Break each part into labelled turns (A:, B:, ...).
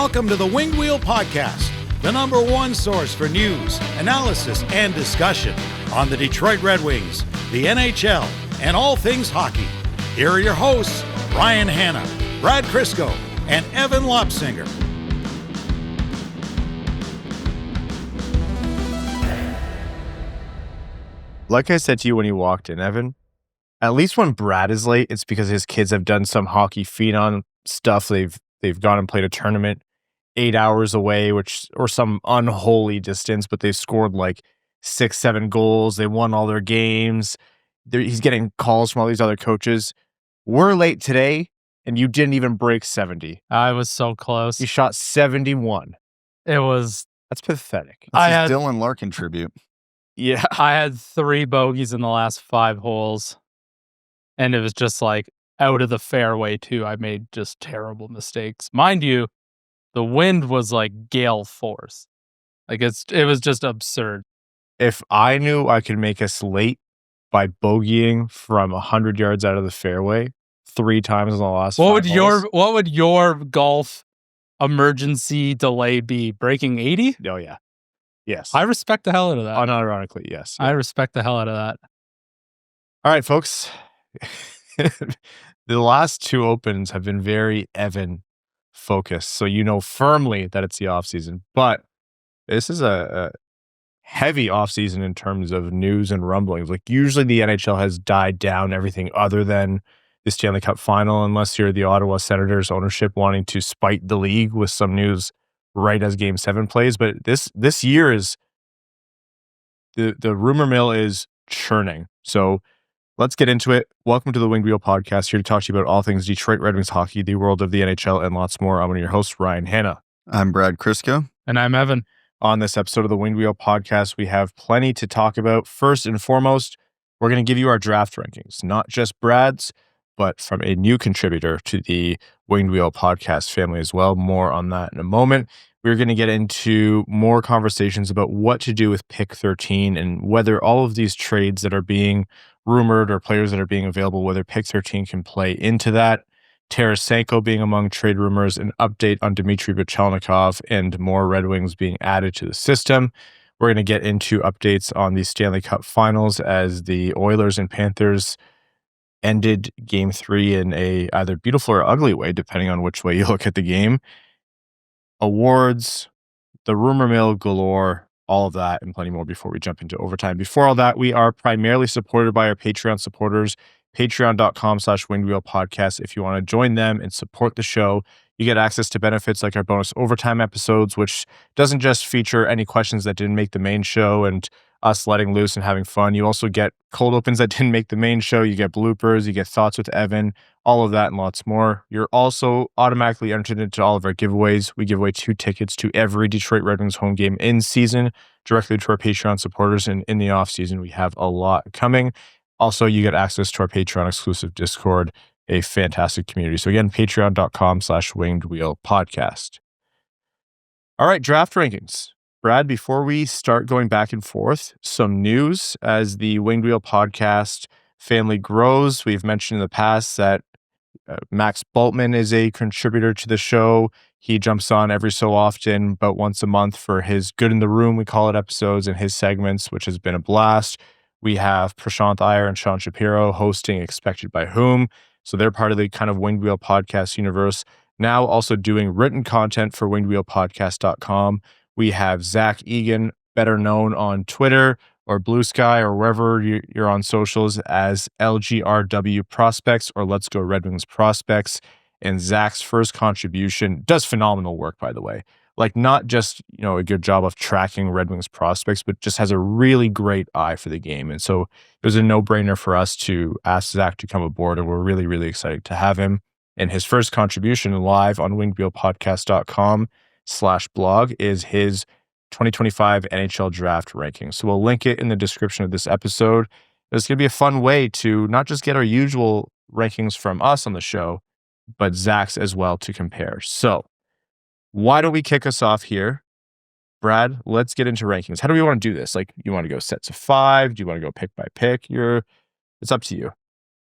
A: Welcome to the Winged Wheel Podcast, the number one source for news, analysis, and discussion on the Detroit Red Wings, the NHL, and all things hockey. Here are your hosts, Ryan Hanna, Brad Crisco, and Evan Lopsinger.
B: Like I said to you when you walked in, Evan, at least when Brad is late, it's because his kids have done some hockey phenom stuff. They've gone and played a tournament 8 hours away, or some unholy distance, but they've scored like 6-7 goals. They won all their games. He's getting calls from all these other coaches. We're late today, and you didn't even break 70.
C: I was so close.
B: You shot 71.
C: That's
B: pathetic.
D: That's a Dylan Larkin tribute.
B: Yeah.
C: I had 3 bogeys in the last 5 holes, and it was just like out of the fairway too. I made just terrible mistakes. Mind you, the wind was like gale force. Like it was just absurd.
B: If I knew I could make us late by bogeying from 100 yards out of the fairway 3 times in the last 5 holes.
C: What would your golf emergency delay be? Breaking 80?
B: Oh, yeah. Yes.
C: I respect the hell out of that.
B: Unironically, yes.
C: I respect the hell out of that.
B: All right, folks. The last 2 opens have been very Evan focused, so you know firmly that it's the offseason. But this is a heavy offseason in terms of news and rumblings. Like, usually the NHL has died down everything other than the Stanley Cup Final, unless you're the Ottawa Senators ownership wanting to spite the league with some news right as Game 7 plays. But this year is the rumor mill is churning. So let's get into it. Welcome to the Winged Wheel Podcast, here to talk to you about all things Detroit Red Wings hockey, the world of the NHL, and lots more. I'm one of your hosts, Ryan Hanna.
D: I'm Brad Crisco.
C: And I'm Evan.
B: On this episode of the Winged Wheel Podcast, we have plenty to talk about. First and foremost, we're going to give you our draft rankings, not just Brad's, but from a new contributor to the Winged Wheel Podcast family as well. More on that in a moment. We're going to get into more conversations about what to do with pick 13 and whether all of these trades that are being rumored or players that are being available, whether pick 13 can play into that. Tarasenko being among trade rumors, an update on Dmitri Buchelnikov, and more Red Wings being added to the system. We're going to get into updates on the Stanley Cup Finals as the Oilers and Panthers ended Game 3 in a either beautiful or ugly way, depending on which way you look at the game. Awards, the rumor mill galore, all of that and plenty more before we jump into overtime. Before all that, we are primarily supported by our Patreon supporters, patreon.com/wingedwheelpodcast. If you want to join them and support the show, you get access to benefits like our bonus overtime episodes, which doesn't just feature any questions that didn't make the main show and us letting loose and having fun. You also get cold opens that didn't make the main show. You get bloopers, you get thoughts with Evan, all of that and lots more. You're also automatically entered into all of our giveaways. We give away 2 tickets to every Detroit Red Wings home game in season directly to our Patreon supporters. And in the off season, we have a lot coming. Also, you get access to our Patreon exclusive Discord, a fantastic community. So again, patreon.com/wingedwheelpodcast. All right, draft rankings. Brad, before we start going back and forth, some news as the Winged Wheel Podcast family grows. We've mentioned in the past that Max Bultman is a contributor to the show. He jumps on every so often, about once a month, for his Good in the Room, we call it, episodes and his segments, which has been a blast. We have Prashant Iyer and Sean Shapiro hosting Expected by Whom. So they're part of the kind of Winged Wheel Podcast universe. Now also doing written content for wingedwheelpodcast.com. We have Zach Egan, better known on Twitter or Blue Sky or wherever you're on socials as LGRW Prospects or Let's Go Red Wings Prospects. And Zach's first contribution does phenomenal work, by the way. Like, not just, a good job of tracking Red Wings prospects, but just has a really great eye for the game. And so it was a no-brainer for us to ask Zach to come aboard, and we're really, really excited to have him. And his first contribution live on wingedwheelpodcast.com/blog is his 2025 NHL Draft Rankings. So we'll link it in the description of this episode. It's going to be a fun way to not just get our usual rankings from us on the show, but Zach's as well to compare. So why don't we kick us off here? Brad, let's get into rankings. How do we want to do this? Like, you want to go sets of 5? Do you want to go pick by pick? It's up to you.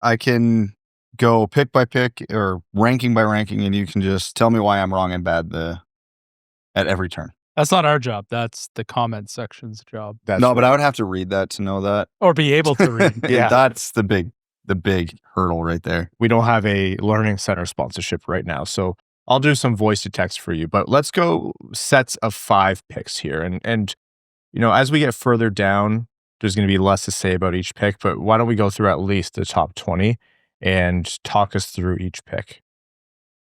D: I can go pick by pick or ranking by ranking, and you can just tell me why I'm wrong and bad the at every turn.
C: That's not our job. That's the comment section's job.
B: That's
D: But I would have to read that to know that.
C: Or be able to read.
B: Yeah.
D: That's the big hurdle right there.
B: we don't have a learning center sponsorship right now. So I'll do some voice to text for you, but let's go sets of 5 picks here. And as we get further down, there's going to be less to say about each pick, but why don't we go through at least the top 20 and talk us through each pick?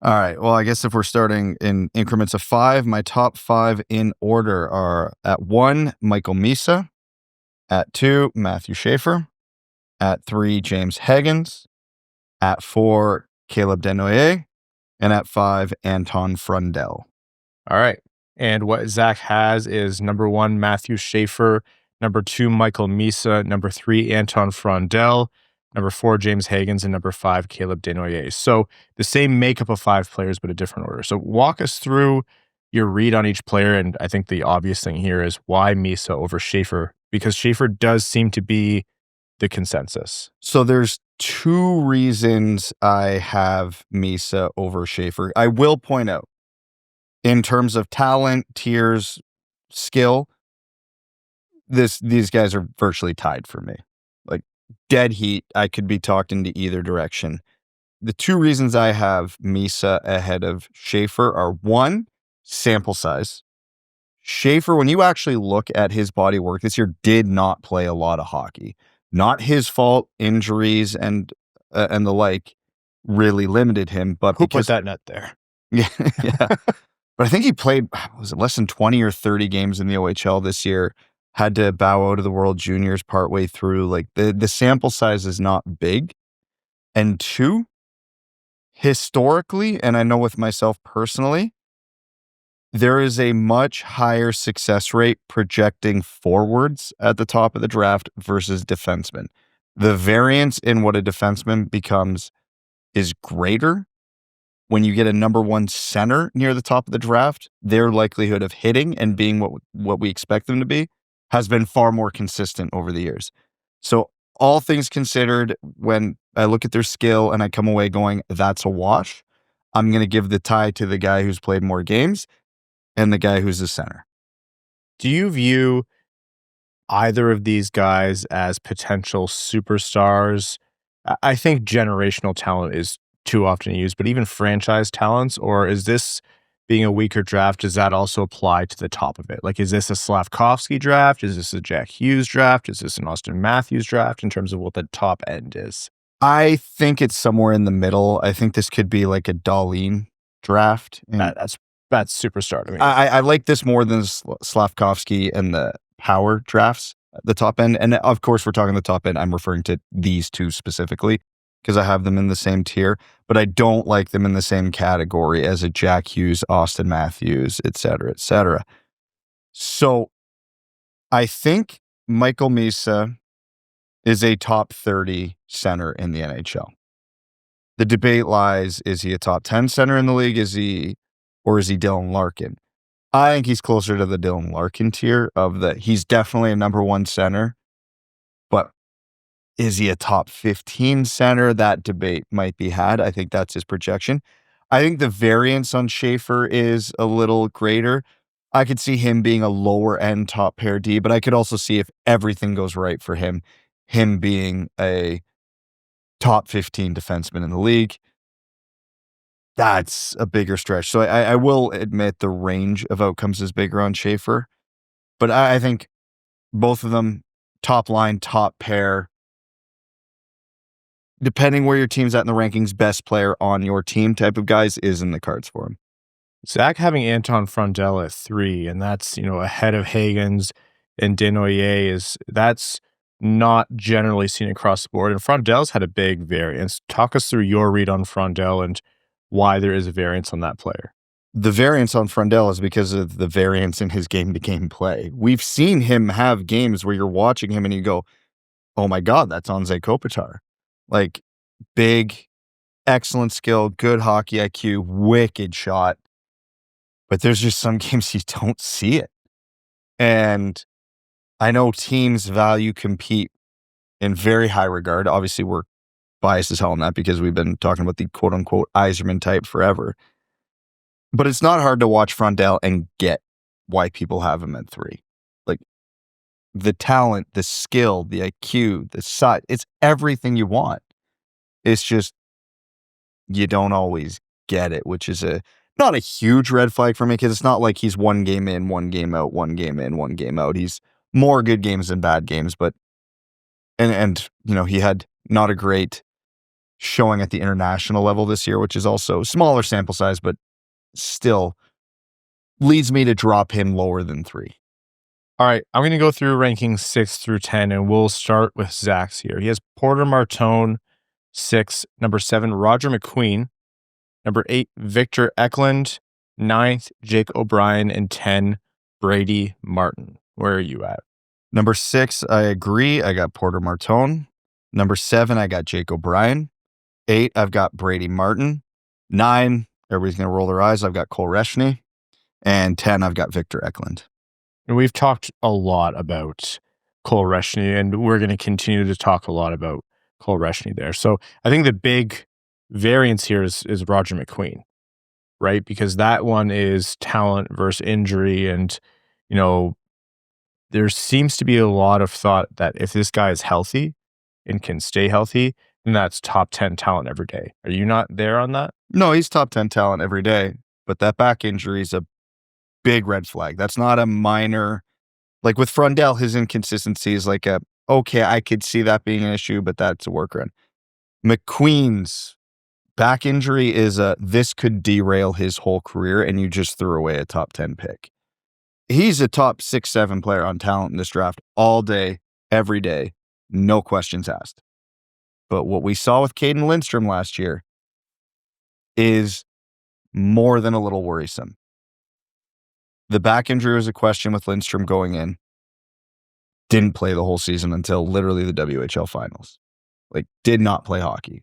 D: All right. Well, I guess if we're starting in increments of 5, my top 5 in order are at 1, Michael Misa. At 2, Matthew Schaefer. At 3, James Higgins. At 4, Caleb Denoyer. And at 5, Anton Frundell.
B: All right. And what Zach has is number 1, Matthew Schaefer. Number 2, Michael Misa. Number 3, Anton Frundell. Number 4, James Higgins. And number 5, Caleb Denoyer. So the same makeup of 5 players, but a different order. So walk us through your read on each player. And I think the obvious thing here is why Misa over Schaefer, because Schaefer does seem to be the consensus.
D: So there's 2 reasons I have Misa over Schaefer. I will point out, in terms of talent, tiers, skill, these guys are virtually tied for me. Like dead heat, I could be talked into either direction. The 2 reasons I have Misa ahead of Schaefer are 1, sample size. Schaefer, when you actually look at his body work this year, did not play a lot of hockey. Not his fault, injuries and the like really limited him. But
B: Who put that net there?
D: Yeah. But I think he played, was it less than 20 or 30 games in the OHL this year, had to bow out of the World Juniors partway through. Like the sample size is not big. And 2, historically, and I know with myself personally, there is a much higher success rate projecting forwards at the top of the draft versus defensemen. The variance in what a defenseman becomes is greater. When you get a number 1 center near the top of the draft, their likelihood of hitting and being what we expect them to be has been far more consistent over the years. So all things considered, when I look at their skill and I come away going, that's a wash, I'm going to give the tie to the guy who's played more games and the guy who's the center.
B: Do you view either of these guys as potential superstars? I think generational talent is too often used, but even franchise talents, or is this being a weaker draft, does that also apply to the top of it? Like, is this a Slavkovsky draft? Is this a Jack Hughes draft? Is this an Austin Matthews draft in terms of what the top end is?
D: I think it's somewhere in the middle. I think this could be like a Dahlin draft. And
B: That's superstar to me.
D: I like this more than Slavkovsky and the power drafts at the top end. And of course, we're talking the top end. I'm referring to these 2 specifically because I have them in the same tier, but I don't like them in the same category as a Jack Hughes, Austin Matthews, et cetera, et cetera. So I think Michael Misa is a top 30 center in the NHL. The debate lies, is he a top 10 center in the league? Or is he Dylan Larkin? I think he's closer to the Dylan Larkin tier he's definitely a number 1 center, but is he a top 15 center? That debate might be had. I think that's his projection. I think the variance on Schaefer is a little greater. I could see him being a lower end top pair D, but I could also see if everything goes right for him being a top 15 defenseman in the league. That's a bigger stretch. So I will admit the range of outcomes is bigger on Schaefer, but I think both of them, top line, top pair, depending where your team's at in the rankings, best player on your team type of guys is in the cards for him.
B: Zach having Anton Frundell at 3, and that's, ahead of Higgins and Denoyer that's not generally seen across the board. And Frundell's had a big variance. Talk us through your read on Frundell and why there is a variance on that player.
D: The variance on Frundell is because of the variance in his game-to-game play. We've seen him have games where you're watching him and you go, oh my God, that's Anze Kopitar. Like, big, excellent skill, good hockey IQ, wicked shot. But there's just some games you don't see it. And I know teams value compete in very high regard. Obviously, we're biased as hell on that because we've been talking about the quote-unquote Yzerman type forever. But it's not hard to watch Frondell and get why people have him at 3. Like, the talent, the skill, the IQ, the size, it's everything you want. It's just, you don't always get it, which is not a huge red flag for me, because it's not like he's 1 game in, 1 game out, 1 game in, 1 game out. He's more good games than bad games, but and he had not a great showing at the international level this year, which is also smaller sample size, but still leads me to drop him lower than 3.
B: All right, I'm going to go through rankings 6 through 10, and we'll start with Zach's here. He has Porter Martone, 6. Number 7, Roger McQueen. Number 8, Victor Eklund. 9th, Jake O'Brien. And 10, Brady Martin. Where are you at?
D: Number 6, I agree. I got Porter Martone. Number 7, I got Jake O'Brien. 8, I've got Brady Martin. 9, everybody's going to roll their eyes, I've got Cole Reshney. And 10, I've got Victor Eklund.
B: And we've talked a lot about Cole Reshney, and we're going to continue to talk a lot about Cole Reshney there. So I think the big variance here is Roger McQueen, right? Because that one is talent versus injury. And, there seems to be a lot of thought that if this guy is healthy and can stay healthy, then that's top 10 talent every day. Are you not there on that?
D: No, he's top 10 talent every day, but that back injury is a big red flag. That's not a minor, like with Frondell, his inconsistency is like okay, I could see that being an issue, but that's a workaround. McQueen's back injury is this could derail his whole career, and you just threw away a top 10 pick. He's a top 6, 7 player on talent in this draft all day, every day, no questions asked. But what we saw with Caden Lindstrom last year is more than a little worrisome. The back injury was a question with Lindstrom going in. Didn't play the whole season until literally the WHL finals. Like, did not play hockey.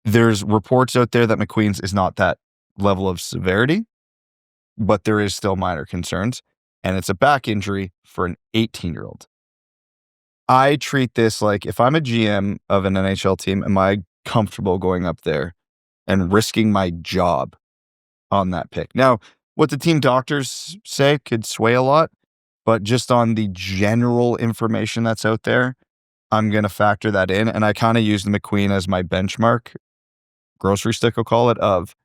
D: There's reports out there that McQueen's is not that level of severity, but there is still minor concerns, and it's a back injury for an 18-year-old. I treat this like, if I'm a GM of an NHL team, am I comfortable going up there and risking my job on that pick? Now, what the team doctors say could sway a lot, but just on the general information that's out there, I'm going to factor that in. And I kind of use McQueen as my benchmark, grocery stick, I'll call it, of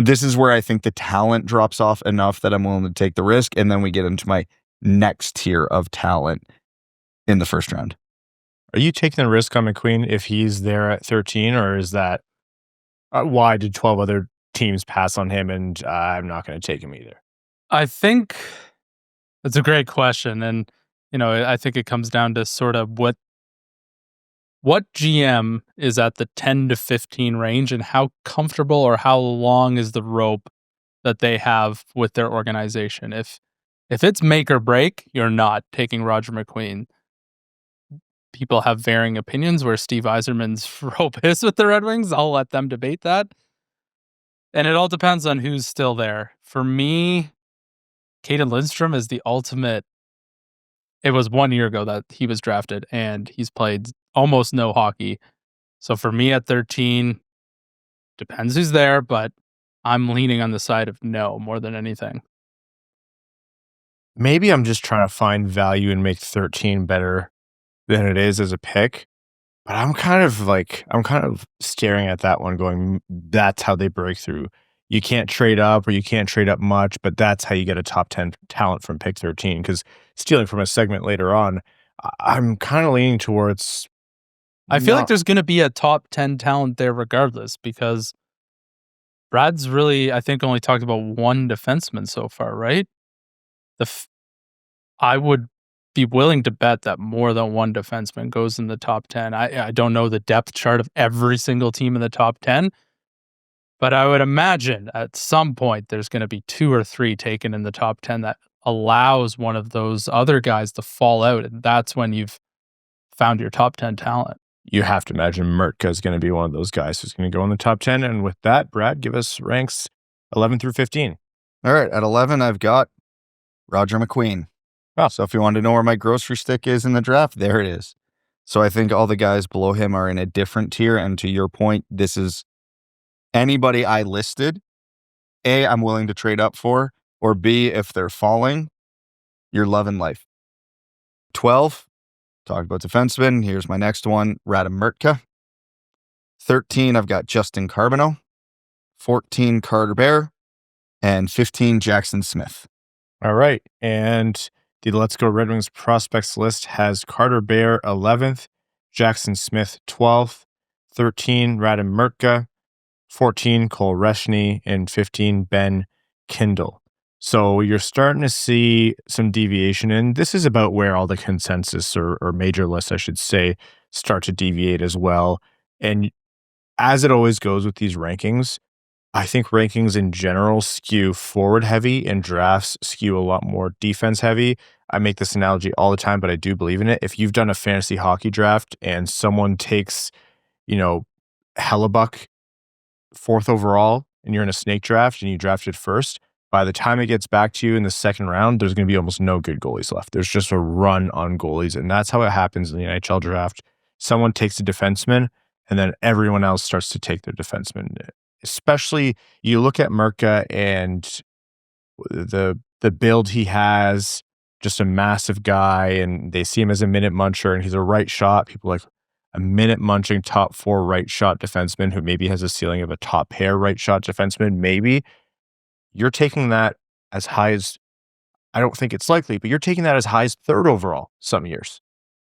D: this is where I think the talent drops off enough that I'm willing to take the risk. And then we get into my next tier of talent in the first round.
B: Are you taking the risk on McQueen if he's there at 13, or is that why did 12 other teams pass on him and I'm not going to take him either?
C: I think that's a great question. And, I think it comes down to sort of what GM is at the 10 to 15 range, and how comfortable or how long is the rope that they have with their organization. If it's make or break, you're not taking Roger McQueen. People have varying opinions where Steve Yzerman's rope is with the Red Wings. I'll let them debate that. And it all depends on who's still there. For me, Caden Lindstrom is the ultimate. It was 1 year ago that he was drafted, and he's played almost no hockey. So for me at 13, depends who's there, but I'm leaning on the side of no more than anything.
B: Maybe I'm just trying to find value and make 13 better than it is as a pick. But I'm kind of staring at that one going, that's how they break through. You can't trade up, or you can't trade up much, but that's how you get a top 10 talent from pick 13. Because stealing from a segment later on, I'm kind of leaning towards...
C: I feel like there's going to be a top 10 talent there regardless, because Brad's really, I think, only talked about one defenseman so far, right? I would be willing to bet that more than one defenseman goes in the top 10. I don't know the depth chart of every single team in the top 10, but I would imagine at some point there's going to be 2 or 3 taken in the top 10 that allows one of those other guys to fall out, and that's when you've found your top 10 talent.
B: You have to imagine Mertka is going to be one of those guys who's going to go in the top 10. And with that, Brad, give us ranks 11 through 15.
D: All right, at 11, I've got Roger McQueen.
B: Oh.
D: So if you want to know where my grocery stick is in the draft, there it is. So I think all the guys below him are in a different tier. And to your point, this is anybody I listed A, I'm willing to trade up for, or B, if they're falling, you're loving life. 12, talked about defensemen. Here's my next one, Vladimir Tarasenko. 13, I've got Justin Carbonneau. 14, Carter Bear. And 15, Jackson Smith.
B: All right. And the Let's Go Red Wings prospects list has Carter Bear 11th, Jackson Smith 12th, 13, Radim Murtka, 14, Cole Reshny, and 15, Ben Kindle. So you're starting to see some deviation, and this is about where all the consensus or major lists, I should say, start to deviate as well. And as it always goes with these rankings, I think rankings in general skew forward heavy and drafts skew a lot more defense heavy. I make this analogy all the time, but I do believe in it. If you've done a fantasy hockey draft and someone takes, Hellebuck 4th overall and you're in a snake draft and you drafted first, by the time it gets back to you in the second round, there's going to be almost no good goalies left. There's just a run on goalies, and that's how it happens in the NHL draft. Someone takes a defenseman, and then everyone else starts to take their defenseman. Especially, you look at Murtka and the build he has, just a massive guy, and they see him as a minute muncher, and he's a right shot. People like a minute munching top 4 right shot defenseman who maybe has a ceiling of a top pair right shot defenseman. Maybe you're taking that as high as, I don't think it's likely, but you're taking that as high as 3rd overall some years,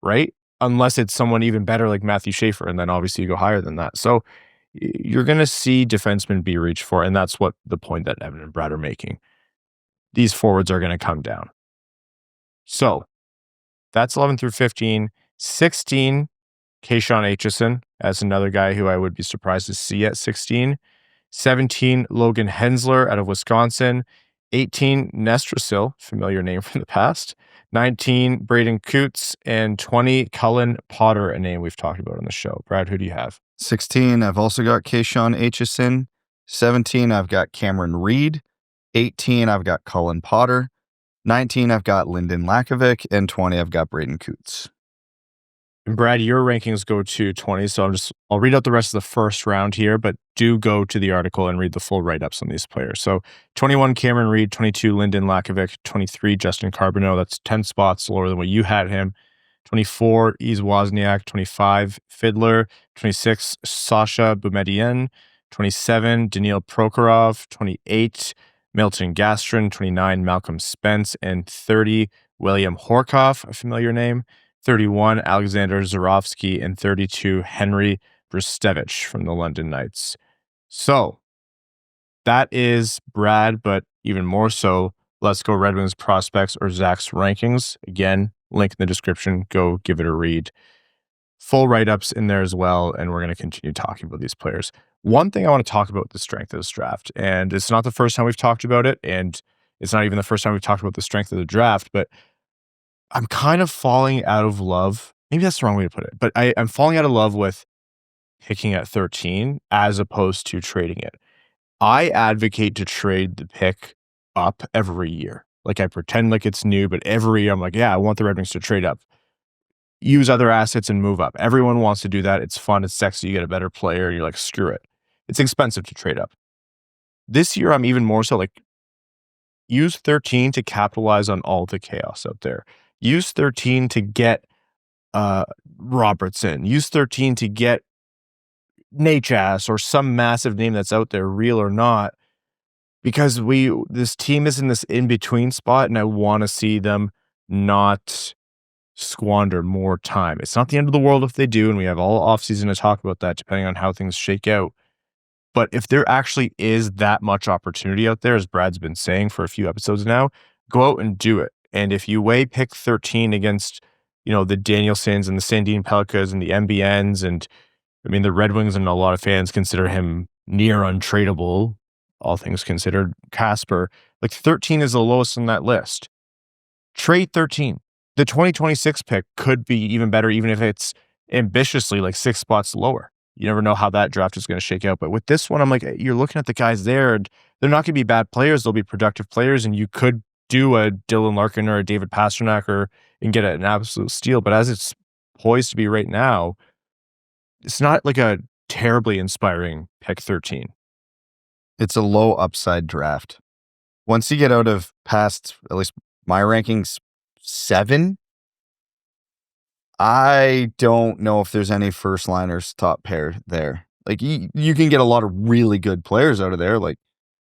B: right? Unless it's someone even better like Matthew Schaefer, and then obviously you go higher than that. So you're going to see defensemen be reached for, and that's what the point that Evan and Brad are making. These forwards are going to come down. So that's 11 through 15. 16, Kayshawn Aitchison, as another guy who I would be surprised to see at 16. 17, Logan Hensler out of Wisconsin. 18, Nestrasil, familiar name from the past. 19, Braden Coots. And 20, Cullen Potter, a name we've talked about on the show. Brad, who do you have?
D: 16, I've also got Kayshawn Aitchison. 17, I've got Cameron Reed. 18, I've got Cullen Potter. 19, I've got Lyndon Lakovic. And 20, I've got Braden Coots.
B: And Brad, your rankings go to 20, so I'll read out the rest of the first round here, but do go to the article and read the full write-ups on these players. So 21, Cameron Reed. 22, Lyndon Lakovic. 23, Justin Carbonneau. That's 10 spots lower than what you had him. 24, Yves Wozniak. 25, Fiddler. 26, Sasha Boumedienne. 27, Daniil Prokhorov. 28, Milton Gastrin. 29, Malcolm Spence. And 30, William Horkoff, a familiar name. 31, Alexander Zurovsky. And 32, Henry Brustevich from the London Knights. So that is Brad, but even more so, Let's Go Red Wings prospects or Zach's rankings. Again, link in the description. Go give it a read. Full write-ups in there as well, and we're going to continue talking about these players. One thing I want to talk about the strength of this draft, and it's not the first time we've talked about it, and it's not even the first time we've talked about the strength of the draft, but I'm kind of falling out of love. Maybe that's the wrong way to put it, but I'm falling out of love with picking at 13 as opposed to trading it. I advocate to trade the pick up every year. Like I pretend like it's new, but every year I'm like, yeah, I want the Red Wings to trade up. Use other assets and move up. Everyone wants to do that. It's fun. It's sexy. You get a better player. And you're like, screw it. It's expensive to trade up. This year, I'm even more so like, use 13 to capitalize on all the chaos out there. Use 13 to get Robertson. Use 13 to get Nachas or some massive name that's out there, real or not, because this team is in this in-between spot, and I want to see them not squander more time. It's not the end of the world if they do, and we have all offseason to talk about that, depending on how things shake out. But if there actually is that much opportunity out there, as Brad's been saying for a few episodes now, go out and do it. And if you weigh pick 13 against, the Danielsons and the Sandin Pellikkas and the MBNs, and I mean, the Red Wings and a lot of fans consider him near untradeable, all things considered, Kasper, like 13 is the lowest on that list. Trade 13. The 2026 pick could be even better, even if it's ambitiously like 6 spots lower. You never know how that draft is going to shake out. But with this one, I'm like, you're looking at the guys there, and they're not going to be bad players. They'll be productive players, and you could do a Dylan Larkin or a David Pastrnak and get an absolute steal. But as it's poised to be right now, it's not like a terribly inspiring pick 13.
D: It's a low upside draft. Once you get out of past, at least my rankings, 7, I don't know if there's any first liners top pair there. Like you can get a lot of really good players out of there, like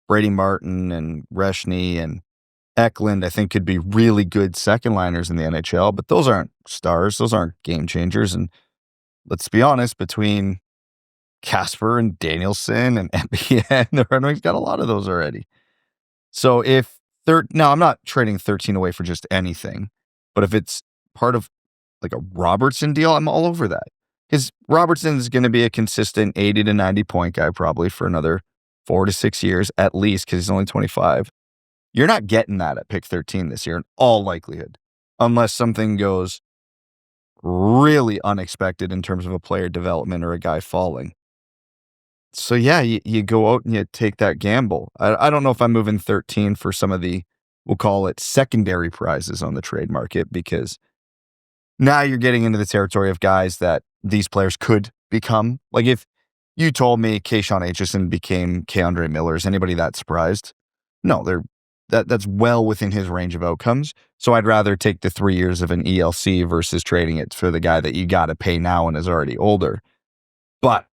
D: Brady Martin and Reshny and Eklund, I think could be really good second liners in the NHL, but those aren't stars. Those aren't game changers. And let's be honest, between Kasper and Danielson and MBN, the Red Wings got a lot of those already. So now I'm not trading 13 away for just anything, but if it's part of like a Robertson deal, I'm all over that. Because Robertson is going to be a consistent 80 to 90 point guy probably for another 4 to 6 years at least, because he's only 25. You're not getting that at pick 13 this year in all likelihood, unless something goes really unexpected in terms of a player development or a guy falling. So yeah, you go out and you take that gamble. I don't know if I'm moving 13 for some of the, we'll call it secondary prizes on the trade market, because now you're getting into the territory of guys that these players could become. Like if you told me Keyshawn Aitchison became K'Andre Miller, is anybody that surprised? No, that's well within his range of outcomes. So I'd rather take the 3 years of an ELC versus trading it for the guy that you got to pay now and is already older. But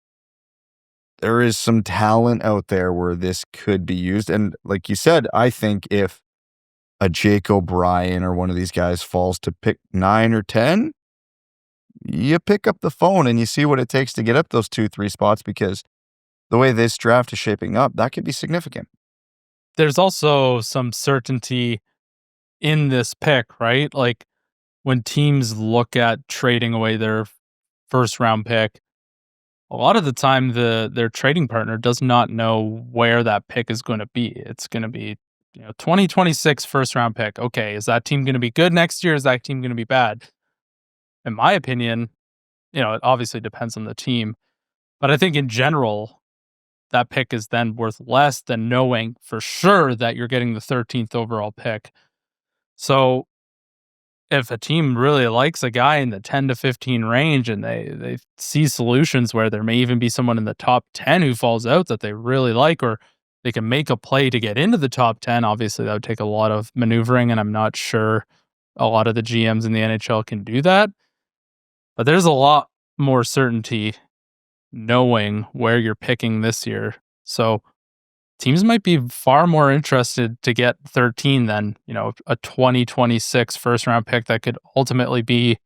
D: there is some talent out there where this could be used. And like you said, I think if a Jake O'Brien or one of these guys falls to pick 9 or 10, you pick up the phone and you see what it takes to get up those 2-3 spots, because the way this draft is shaping up, that could be significant.
C: There's also some certainty in this pick, right? Like when teams look at trading away their first round pick, a lot of the time their trading partner does not know where that pick is going to be. It's going to be 2026 first round pick. Okay, is that team going to be good next year? Is that team going to be bad? In my opinion, it obviously depends on the team, but I think in general, that pick is then worth less than knowing for sure that you're getting the 13th overall pick. So if a team really likes a guy in the 10 to 15 range and they see solutions where there may even be someone in the top 10 who falls out that they really like, or they can make a play to get into the top 10, obviously that would take a lot of maneuvering, and I'm not sure a lot of the GMs in the NHL can do that. But there's a lot more certainty knowing where you're picking this year. So teams might be far more interested to get 13 than, a 2026 first round pick that could ultimately be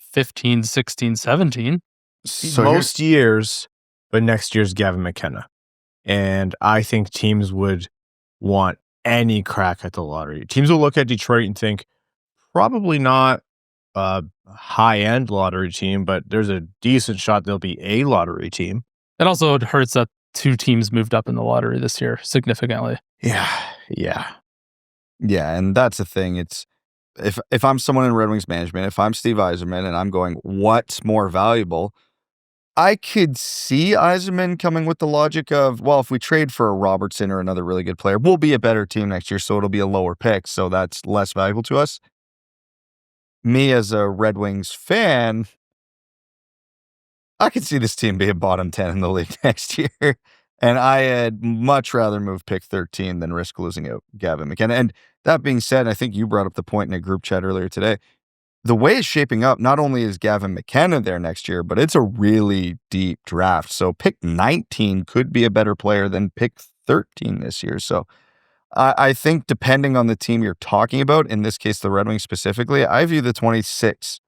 C: 15, 16, 17.
B: So most years, but next year's Gavin McKenna. And I think teams would want any crack at the lottery. Teams will look at Detroit and think, probably not a high-end lottery team, but there's a decent shot they'll be a lottery team.
C: It also hurts that 2 teams moved up in the lottery this year significantly.
B: Yeah.
D: And that's the thing. It's if I'm someone in Red Wings management, if I'm Steve Yzerman and I'm going, what's more valuable? I could see Yzerman coming with the logic of, well, if we trade for a Robertson or another really good player, we'll be a better team next year, so it'll be a lower pick, so that's less valuable to us. Me as a Red Wings fan, I could see this team being bottom 10 in the league next year. And I'd much rather move pick 13 than risk losing out Gavin McKenna. And that being said, I think you brought up the point in a group chat earlier today. The way it's shaping up, not only is Gavin McKenna there next year, but it's a really deep draft. So pick 19 could be a better player than pick 13 this year. So I think depending on the team you're talking about, in this case, the Red Wings specifically, I view the 26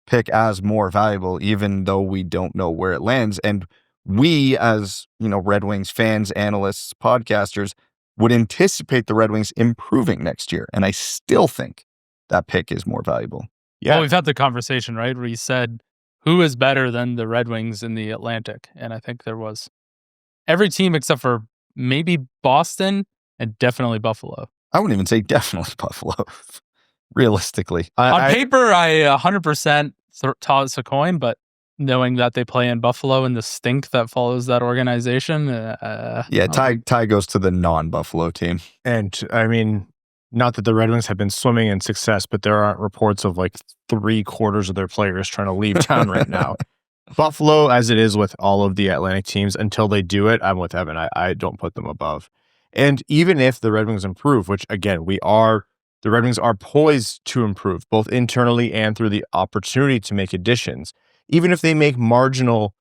D: pick as more valuable, even though we don't know where it lands. And we, as Red Wings fans, analysts, podcasters, would anticipate the Red Wings improving next year. And I still think that pick is more valuable.
B: Yeah.
C: Well, we've had the conversation, right, where you said, who is better than the Red Wings in the Atlantic? And I think there was every team except for maybe Boston and definitely Buffalo.
D: I wouldn't even say definitely Buffalo, realistically.
C: On paper, I 100% toss a coin, but knowing that they play in Buffalo and the stink that follows that organization.
D: Ty goes to the non-Buffalo team.
B: And I mean, not that the Red Wings have been swimming in success, but there aren't reports of like 3/4 of their players trying to leave town right now. Buffalo, as it is with all of the Atlantic teams, until they do it, I'm with Evan. I don't put them above. And even if the Red Wings improve, which again, the Red Wings are poised to improve, both internally and through the opportunity to make additions. Even if they make marginal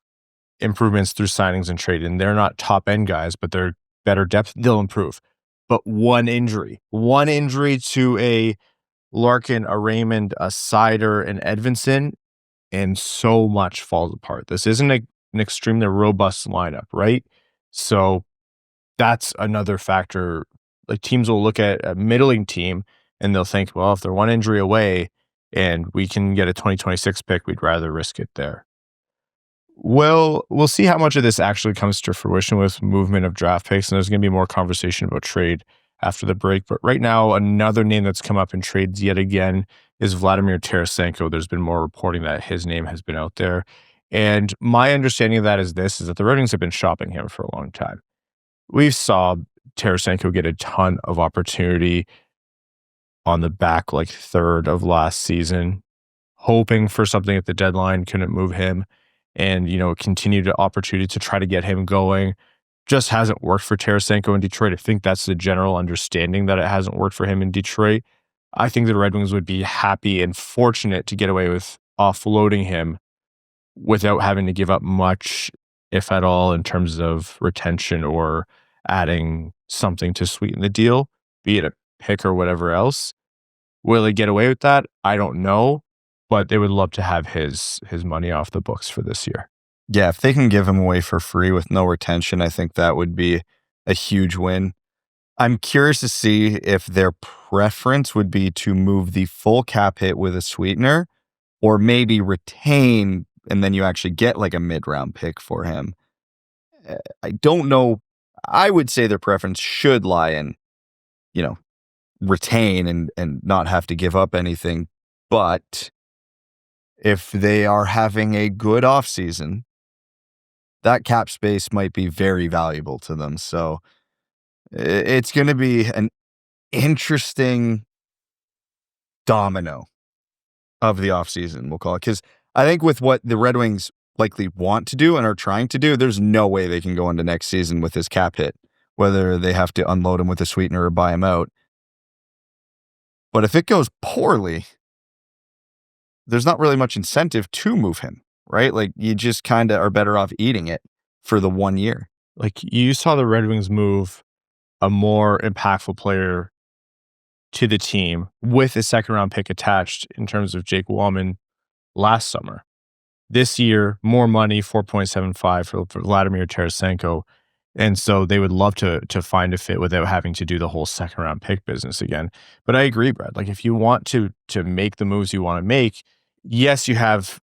B: improvements through signings and trade, and they're not top end guys, but they're better depth, they'll improve. But one injury to a Larkin, a Raymond, a Seider, an Edvinsson, and so much falls apart. This isn't an extremely robust lineup, right? So that's another factor. Like, teams will look at a middling team and they'll think, well, if they're one injury away and we can get a 2026 pick, we'd rather risk it there. Well, we'll see how much of this actually comes to fruition with movement of draft picks, and there's going to be more conversation about trade after the break. But right now, another name that's come up in trades yet again is Vladimir Tarasenko. There's been more reporting that his name has been out there. And my understanding of that is that the Red Wings have been shopping him for a long time. We saw Tarasenko get a ton of opportunity on the back third of last season, hoping for something at the deadline, couldn't move him, and continued opportunity to try to get him going. Just hasn't worked for Tarasenko in Detroit. I think that's the general understanding, that it hasn't worked for him in Detroit. I think the Red Wings would be happy and fortunate to get away with offloading him without having to give up much, if at all, in terms of retention or adding something to sweeten the deal, be it a pick or whatever else. Will they get away with that? I don't know, but they would love to have his money off the books for this year.
D: Yeah, if they can give him away for free with no retention, I think that would be a huge win. I'm curious to see if their preference would be to move the full cap hit with a sweetener, or maybe retain and then you actually get a mid-round pick for him. I don't know. I would say their preference should lie in, retain and not have to give up anything. But if they are having a good offseason, that cap space might be very valuable to them. So it's going to be an interesting domino of the offseason, we'll call it. Because I think with what the Red Wings likely want to do and are trying to do, there's no way they can go into next season with his cap hit, whether they have to unload him with a sweetener or buy him out. But if it goes poorly, there's not really much incentive to move him, right? You just kind of are better off eating it for the 1 year.
B: You saw the Red Wings move a more impactful player to the team with a second round pick attached in terms of Jake Wallman last summer. This year, more money, 4.75 for Vladimir Tarasenko. And so they would love to find a fit without having to do the whole second round pick business again. But I agree, Brad. If you want to make the moves you want to make, yes, you have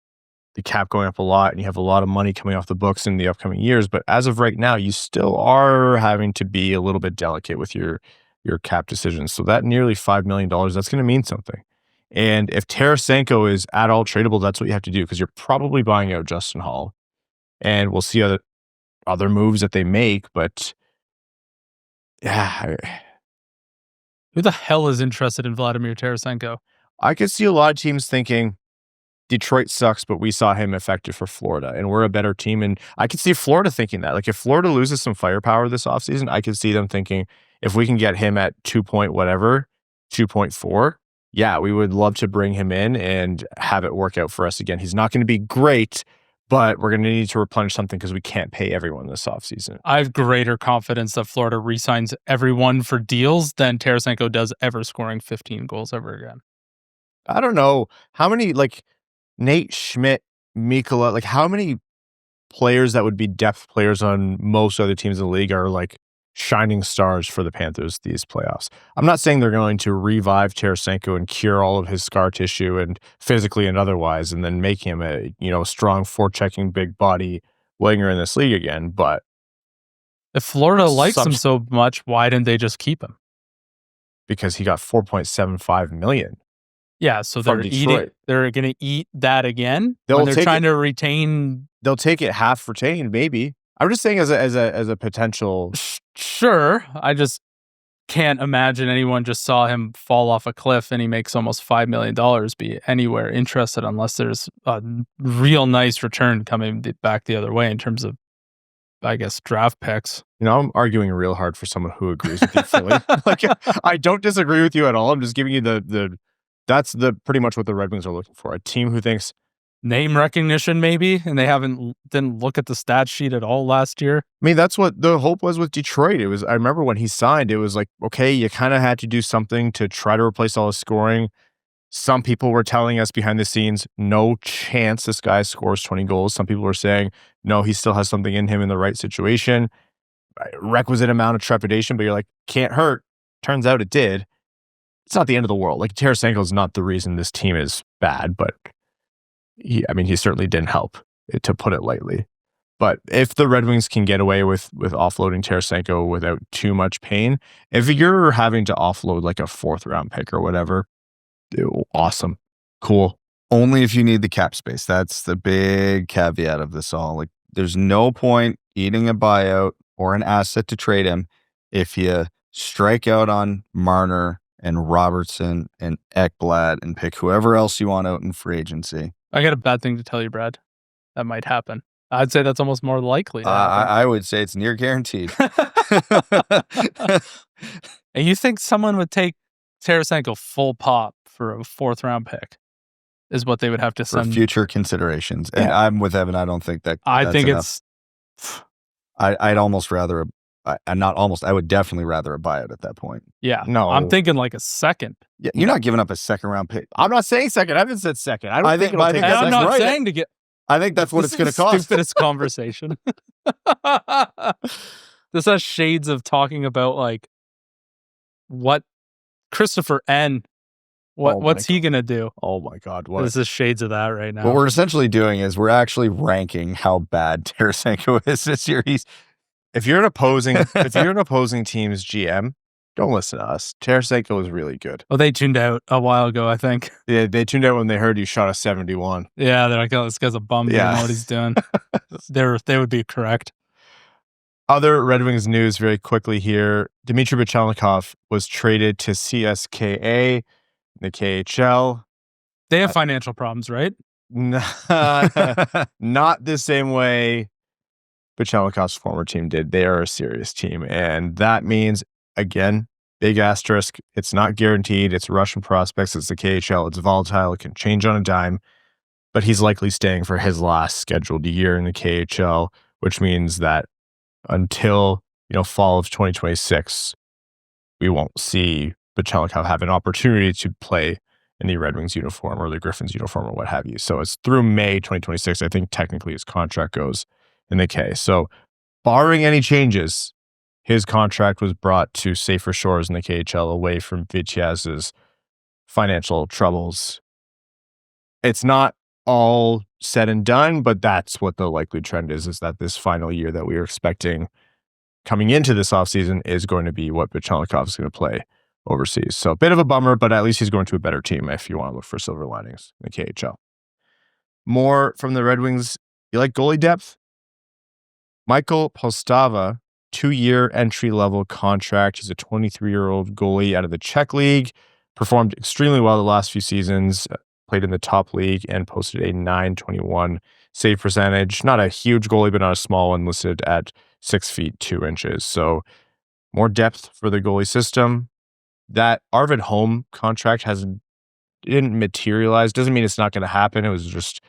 B: the cap going up a lot and you have a lot of money coming off the books in the upcoming years. But as of right now, you still are having to be a little bit delicate with your cap decisions. So that nearly $5 million, that's going to mean something. And if Tarasenko is at all tradable, that's what you have to do, because you're probably buying out Justin Hall. And we'll see other moves that they make. But yeah.
C: Who the hell is interested in Vladimir Tarasenko?
B: I could see a lot of teams thinking, Detroit sucks, but we saw him effective for Florida, and we're a better team. And I could see Florida thinking that. If Florida loses some firepower this offseason, I could see them thinking, if we can get him at 2.4, yeah, we would love to bring him in and have it work out for us again. He's not going to be great, but we're going to need to replenish something because we can't pay everyone this offseason.
C: I have greater confidence that Florida re-signs everyone for deals than Tarasenko does ever scoring 15 goals ever again.
B: I don't know. How many, Nate Schmidt, Mikkola, how many players that would be depth players on most other teams in the league are shining stars for the Panthers these playoffs? I'm not saying they're going to revive Tarasenko and cure all of his scar tissue and physically and otherwise, and then make him a strong forechecking big body winger in this league again. But
C: if Florida likes him so much, why didn't they just keep him?
B: Because he got $4.75 million.
C: Yeah, so they're going to eat that again when they're trying to retain.
B: They'll take it half retained, maybe. I'm just saying as a potential.
C: Sure, can't imagine anyone just saw him fall off a cliff and he makes almost $5 million be anywhere interested unless there's a real nice return coming back the other way in terms of, I guess, draft picks.
B: I'm arguing real hard for someone who agrees with you fully. I don't disagree with you at all. I'm just giving you that's pretty much what the Red Wings are looking for. A team who thinks
C: name recognition, maybe, and they didn't look at the stat sheet at all last year.
B: I mean, that's what the hope was with Detroit. I remember when he signed, it was like, okay, you kind of had to do something to try to replace all his scoring. Some people were telling us behind the scenes, no chance this guy scores 20 goals. Some people were saying, no, he still has something in him in the right situation. Requisite amount of trepidation, but you're like, can't hurt. Turns out it did. It's not the end of the world. Like, Tarasenko is not the reason this team is bad, but he certainly didn't help, to put it lightly. But if the Red Wings can get away with offloading Tarasenko without too much pain, if you're having to offload like a 4th round pick or whatever, awesome. Cool.
D: Only if you need the cap space. That's the big caveat of this all. Like, there's no point eating a buyout or an asset to trade him if you strike out on Marner and Robertson and Ekblad and pick whoever else you want out in free agency.
C: I got a bad thing to tell you, Brad. That might happen. I'd say that's almost more likely.
D: I would say it's near guaranteed.
C: And you think someone would take Tarasenko full pop for a 4th round pick is what they would have to send.
D: For future considerations. And
C: Yeah.
D: I'm with Evan. I don't think that
C: I
D: that's
C: think
D: enough. I'd almost rather, I would definitely rather a buyout at that point.
C: Yeah.
B: No.
C: I'm thinking like a second.
D: Yeah, you're not giving up a 2nd round pick.
B: I'm not saying second. I haven't said second. I think it'll take
C: And
B: a
C: I'm
B: second.
C: not
D: right.
C: saying to get.
D: I think that's what
C: This
D: it's going
C: is
D: to
C: the
D: cost.
C: Stupidest conversation. This has shades of talking about like what Christopher N. What's he gonna do?
B: Oh my God. What?
C: This is shades of that right now.
D: What we're essentially doing is we're actually ranking how bad Tarasenko is this year.
B: If you're an opposing team's GM, don't listen to us. Tarasenko is really good.
C: Oh, they tuned out a while ago, I think.
B: Yeah, they tuned out when they heard you shot a 71.
C: Yeah, they're like, oh, this guy's a bum. Yeah. Doesn't know what he's doing. They would be correct.
B: Other Red Wings news very quickly here. Dmitri Buchelnikov was traded to CSKA, the KHL.
C: They have financial problems, right?
B: Not the same way Buchelnikov's former team did. They are a serious team. And that means, again, big asterisk, it's not guaranteed. It's Russian prospects. It's the KHL. It's volatile. It can change on a dime. But he's likely staying for his last scheduled year in the KHL, which means that until fall of 2026, we won't see Buchelnikov have an opportunity to play in the Red Wings uniform or the Griffins uniform or what have you. So it's through May 2026, I think technically his contract goes in the K. So barring any changes, his contract was brought to safer shores in the KHL, away from Vityaz's financial troubles. It's not all said and done, but that's what the likely trend is that this final year that we are expecting coming into this offseason is going to be what Buchelnikov is going to play overseas. So a bit of a bummer, but at least he's going to a better team if you want to look for silver linings in the KHL. More from the Red Wings. You like goalie depth? Michael Postava, 2-year entry-level contract. He's a 23-year-old goalie out of the Czech League. Performed extremely well the last few seasons. Played in the top league and posted a .921 save percentage. Not a huge goalie, but not a small one, listed at 6 feet 2 inches. So more depth for the goalie system. That Arvid Holm contract didn't materialize. Doesn't mean it's not going to happen. It was just,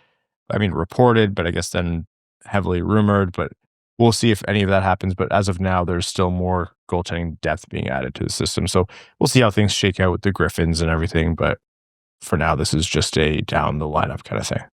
B: reported, but I guess then heavily rumored. But we'll see if any of that happens. But as of now, there's still more goaltending depth being added to the system. So we'll see how things shake out with the Griffins and everything. But for now, this is just a down the lineup kind of thing.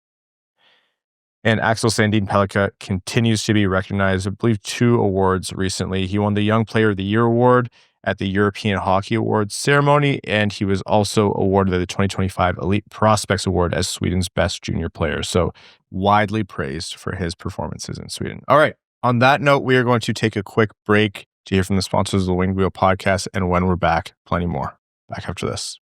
B: And Axel Sandin Pellikka continues to be recognized. I believe 2 awards recently. He won the Young Player of the Year award at the European Hockey Awards ceremony, and he was also awarded the 2025 Elite Prospects Award as Sweden's best junior player. So widely praised for his performances in Sweden. All right. On that note, we are going to take a quick break to hear from the sponsors of the Winged Wheel podcast. And when we're back, plenty more. Back after this.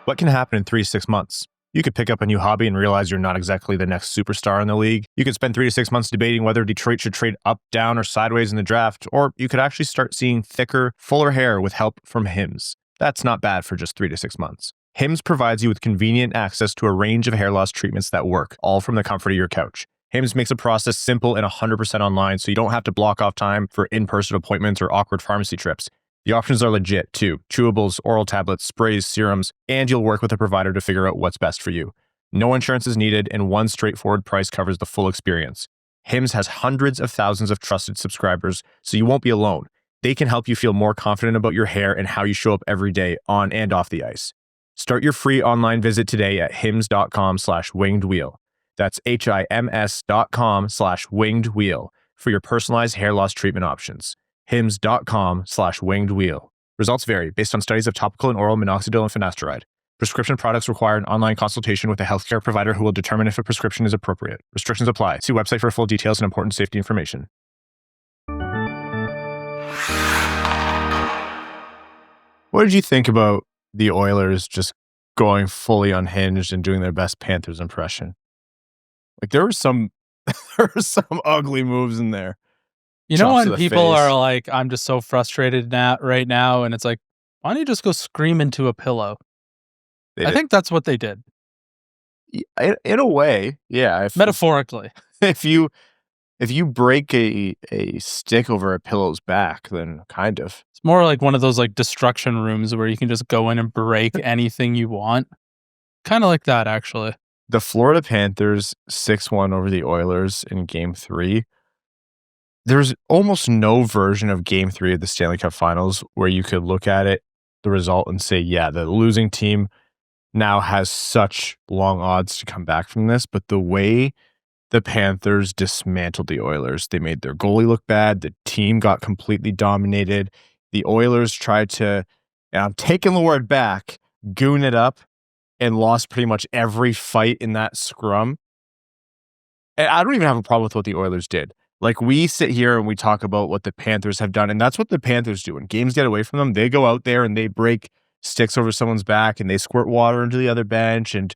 B: What can happen in 3 to 6 months? You could pick up a new hobby and realize you're not exactly the next superstar in the league. You could spend 3 to 6 months debating whether Detroit should trade up, down, or sideways in the draft, or you could actually start seeing thicker, fuller hair with help from Hims. That's not bad for just 3 to 6 months. Hims provides you with convenient access to a range of hair loss treatments that work, all from the comfort of your couch. Hims makes the process simple and 100% online, so you don't have to block off time for in-person appointments or awkward pharmacy trips. The options are legit, too. Chewables, oral tablets, sprays, serums, and you'll work with a provider to figure out what's best for you. No insurance is needed, and one straightforward price covers the full experience. Hims has hundreds of thousands of trusted subscribers, so you won't be alone. They can help you feel more confident about your hair and how you show up every day on and off the ice. Start your free online visit today at hims.com/wingedwheel. That's HIMS.com/wingedwheel for your personalized hair loss treatment options. hims.com/wingedwheel. Results vary based on studies of topical and oral minoxidil and finasteride. Prescription products require an online consultation with a healthcare provider who will determine if a prescription is appropriate. Restrictions apply. See website for full details and important safety information. What did you think about the Oilers just going fully unhinged and doing their best Panthers impression? Like there were some ugly moves in there.
C: You know
B: Chops to
C: when
B: the
C: people
B: face.
C: are like, I'm just so frustrated right now, and it's like, why don't you just go scream into a pillow?
B: They
C: I
B: did.
C: think that's what they did.
B: In a way, yeah.
C: Metaphorically.
B: If you break a stick over a pillow's back, then kind of.
C: It's more like one of those like destruction rooms where you can just go in and break anything you want. Kind of like that, actually.
B: The Florida Panthers 6-1 over the Oilers in Game 3. There's almost no version of Game 3 of the Stanley Cup Finals where you could look at it, the result, and say, yeah, the losing team now has such long odds to come back from this. But the way the Panthers dismantled the Oilers, they made their goalie look bad. The team got completely dominated. The Oilers tried to, and I'm taking the word back, goon it up and lost pretty much every fight in that scrum. And I don't even have a problem with what the Oilers did. Like, we sit here and we talk about what the Panthers have done, and that's what the Panthers do. When games get away from them, they go out there and they break sticks over someone's back and they squirt water into the other bench, and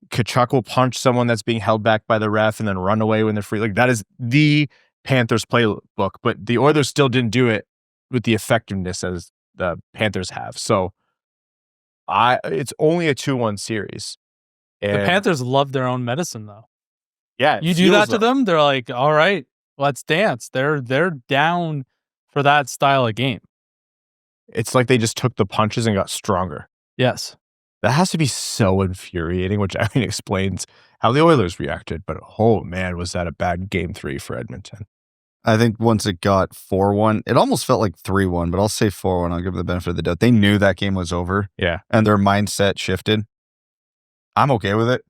B: Tkachuk will punch someone that's being held back by the ref and then run away when they're free. Like, that is the Panthers playbook, but the Oilers still didn't do it with the effectiveness as the Panthers have. So it's only a 2-1 series.
C: The
B: And
C: Panthers love their own medicine, though.
B: yeah, it
C: You do
B: feels
C: that to them, they're like, all right, let's dance. They're down for that style of game.
B: It's like they just took the punches and got stronger.
C: Yes.
B: That has to be so infuriating, which I mean explains how the Oilers reacted. But oh man, was that a bad Game 3 for Edmonton.
D: I think once it got 4-1, it almost felt like 3-1, but I'll say 4-1. I'll give them the benefit of the doubt. They knew that game was over.
B: Yeah.
D: And their mindset shifted. I'm okay with it.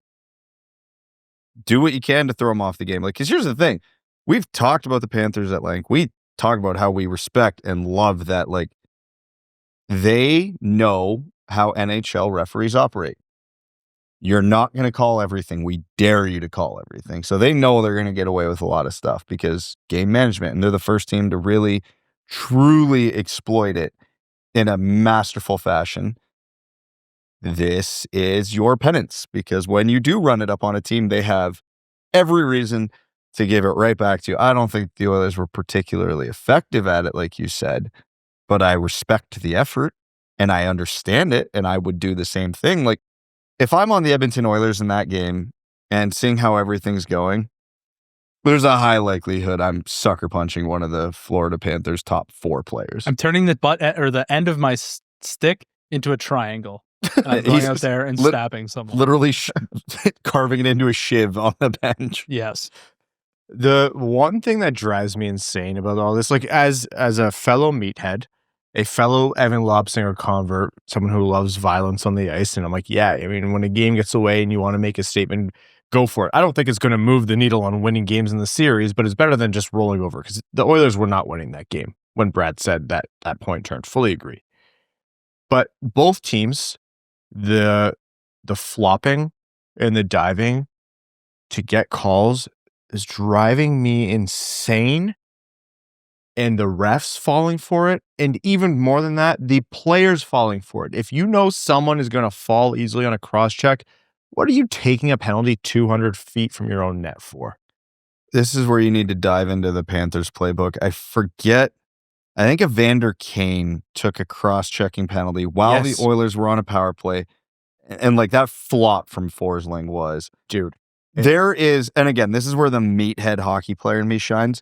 D: Do what you can to throw them off the game. Like, because here's the thing. We've talked about the Panthers at length. We talk about how we respect and love that, like, they know how NHL referees operate. You're not going to call everything. We dare you to call everything. So they know they're going to get away with a lot of stuff because game management, and they're the first team to really, truly exploit it in a masterful fashion. This is your penance, because when you do run it up on a team, they have every reason to give it right back to you. I don't think the Oilers were particularly effective at it, like you said, but I respect the effort and I understand it, and I would do the same thing. Like, if I'm on the Edmonton Oilers in that game and seeing how everything's going, there's a high likelihood I'm sucker punching one of the Florida Panthers' top 4 players.
C: I'm turning the butt or the end of my stick into a triangle. I'm going out there and stabbing someone.
D: Literally carving it into a shiv on the bench.
C: Yes.
B: The one thing that drives me insane about all this, like as a fellow meathead, a fellow Evan Lobsinger convert, someone who loves violence on the ice, and I'm like, yeah, I mean, when a game gets away and you want to make a statement, go for it. I don't think it's going to move the needle on winning games in the series, but it's better than just rolling over, because the Oilers were not winning that game when Brad said that point turned. Fully agree. But both teams, the flopping and the diving to get calls is driving me insane. And the refs falling for it. And even more than that, the players falling for it. If you know someone is going to fall easily on a cross check, What are you taking a penalty 200 feet from your own net for?
D: This is where you need to dive into the Panthers playbook. I think Evander Kane took a cross-checking penalty while
B: Yes.
D: the Oilers were on a power play. And like that flop from Forsling was,
B: Dude.
D: there is, and again, this is where the meathead hockey player in me shines.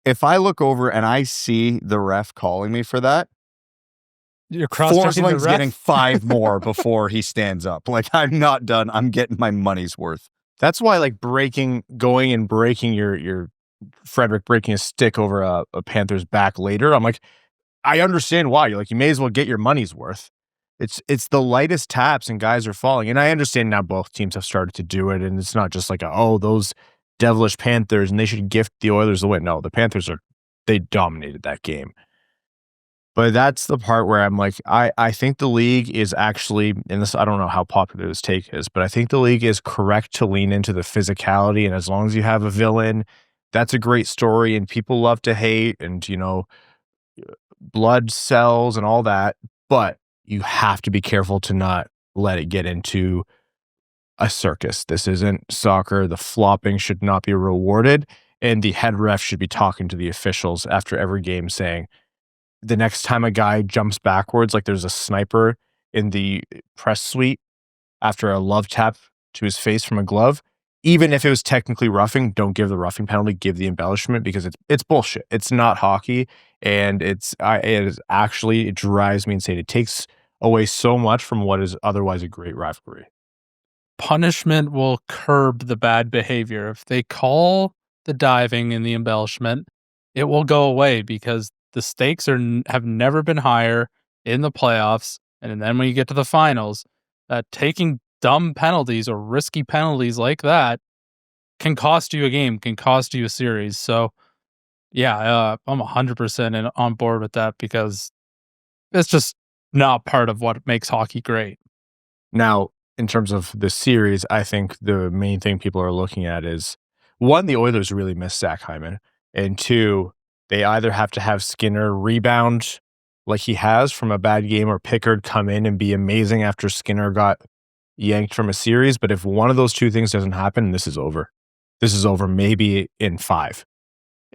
D: If I look over and I see the ref calling me for that,
C: You're cross-checking the
D: Forsling's
C: ref?
D: getting 5 more before he stands up. Like, I'm not done. I'm getting my money's worth.
B: That's why like going and breaking your Frederick breaking a stick over a Panther's back later. I'm like, I understand why. You're like, you may as well get your money's worth. It's the lightest taps and guys are falling. And I understand now both teams have started to do it. And it's not just like, those devilish Panthers and they should gift the Oilers the win. No, the Panthers they dominated that game. But that's the part where I'm like, I think the league is actually, and this, I don't know how popular this take is, but I think the league is correct to lean into the physicality. And as long as you have a villain, that's a great story. And people love to hate and, blood sells and all that. But you have to be careful to not let it get into a circus. This isn't soccer. The flopping should not be rewarded. And the head ref should be talking to the officials after every game saying, the next time a guy jumps backwards, like there's a sniper in the press suite after a love tap to his face from a glove, even if it was technically roughing, don't give the roughing penalty, give the embellishment because it's bullshit. It's not hockey. And it drives me insane. It takes away so much from what is otherwise a great rivalry.
C: Punishment will curb the bad behavior. If they call the diving and the embellishment, it will go away because the stakes have never been higher in the playoffs. And then when you get to the finals, taking dumb penalties or risky penalties like that can cost you a game, can cost you a series. So, yeah, I'm 100% on board with that because it's just not part of what makes hockey great.
B: Now, in terms of the series, I think the main thing people are looking at is, one, the Oilers really miss Zach Hyman, and two, they either have to have Skinner rebound like he has from a bad game or Pickard come in and be amazing after Skinner got yanked from a series. But if one of those two things doesn't happen, this is over. This is over maybe in 5.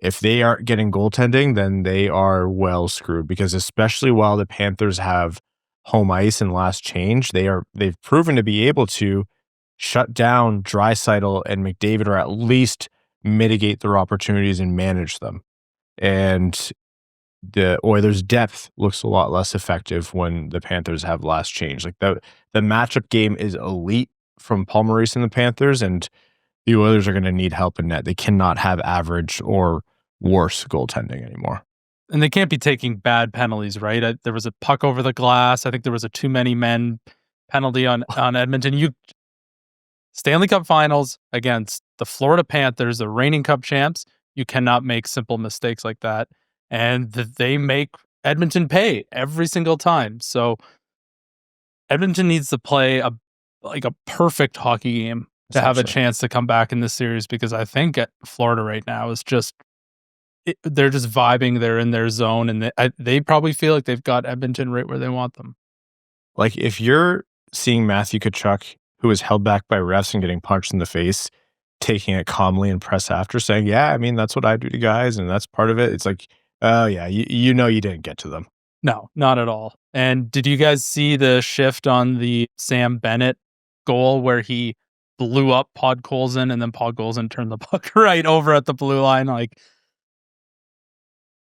B: If they aren't getting goaltending, then they are well screwed because especially while the Panthers have home ice and last change, they've proven to be able to shut down Draisaitl and McDavid or at least mitigate their opportunities and manage them. And the Oilers' depth looks a lot less effective when the Panthers have last change. Like the matchup game is elite from Paul Maurice and the Panthers, and the Oilers are going to need help in net. They cannot have average or worse goaltending anymore.
C: And they can't be taking bad penalties, right? There was a puck over the glass. I think there was a too many men penalty on Edmonton. Stanley Cup Finals against the Florida Panthers, the reigning Cup champs. You cannot make simple mistakes like that. And they make Edmonton pay every single time. So Edmonton needs to play a perfect hockey game to have a chance to come back in this series because I think Florida right now is they're just vibing. They're in their zone and they probably feel like they've got Edmonton right where they want them.
B: Like if you're seeing Matthew Tkachuk, who is held back by refs and getting punched in the face, taking it calmly and press after saying, yeah, I mean, that's what I do to guys and that's part of it. It's like, oh yeah, you didn't get to them.
C: No, not at all. And did you guys see the shift on the Sam Bennett goal where he blew up Podkolzin and then Podkolzin turned the puck right over at the blue line? Like,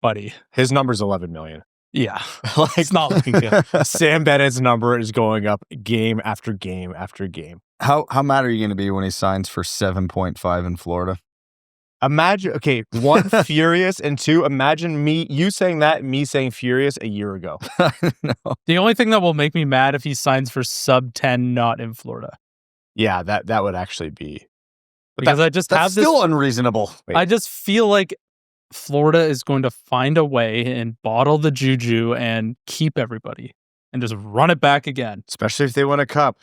C: buddy.
B: His number's 11 million.
C: Yeah. It's not looking good.
B: Sam Bennett's number is going up game after game after game.
D: How mad are you going to be when he signs for 7.5 in Florida?
B: Imagine, okay, 1, furious, and 2, imagine you saying that and me saying furious a year ago.
D: No.
C: The only thing that will make me mad if he signs for sub 10 not in Florida.
B: Yeah, that would actually be.
C: Because I just have
D: That's
C: this.
D: still unreasonable.
C: I just feel like Florida is going to find a way and bottle the juju and keep everybody and just run it back again.
B: Especially if they win a cup.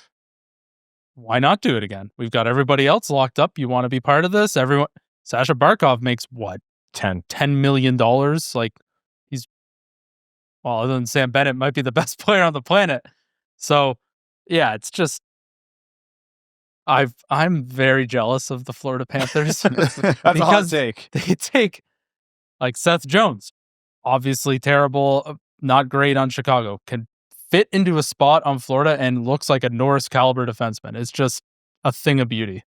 C: Why not do it again? We've got everybody else locked up. You want to be part of this? Everyone. Sasha Barkov makes what? $10 million. Like other than Sam Bennett, might be the best player on the planet. So, yeah, it's just I'm very jealous of the Florida Panthers.
B: That's a hot take.
C: They take like Seth Jones, obviously terrible, not great on Chicago, can fit into a spot on Florida and looks like a Norris caliber defenseman. It's just a thing of beauty.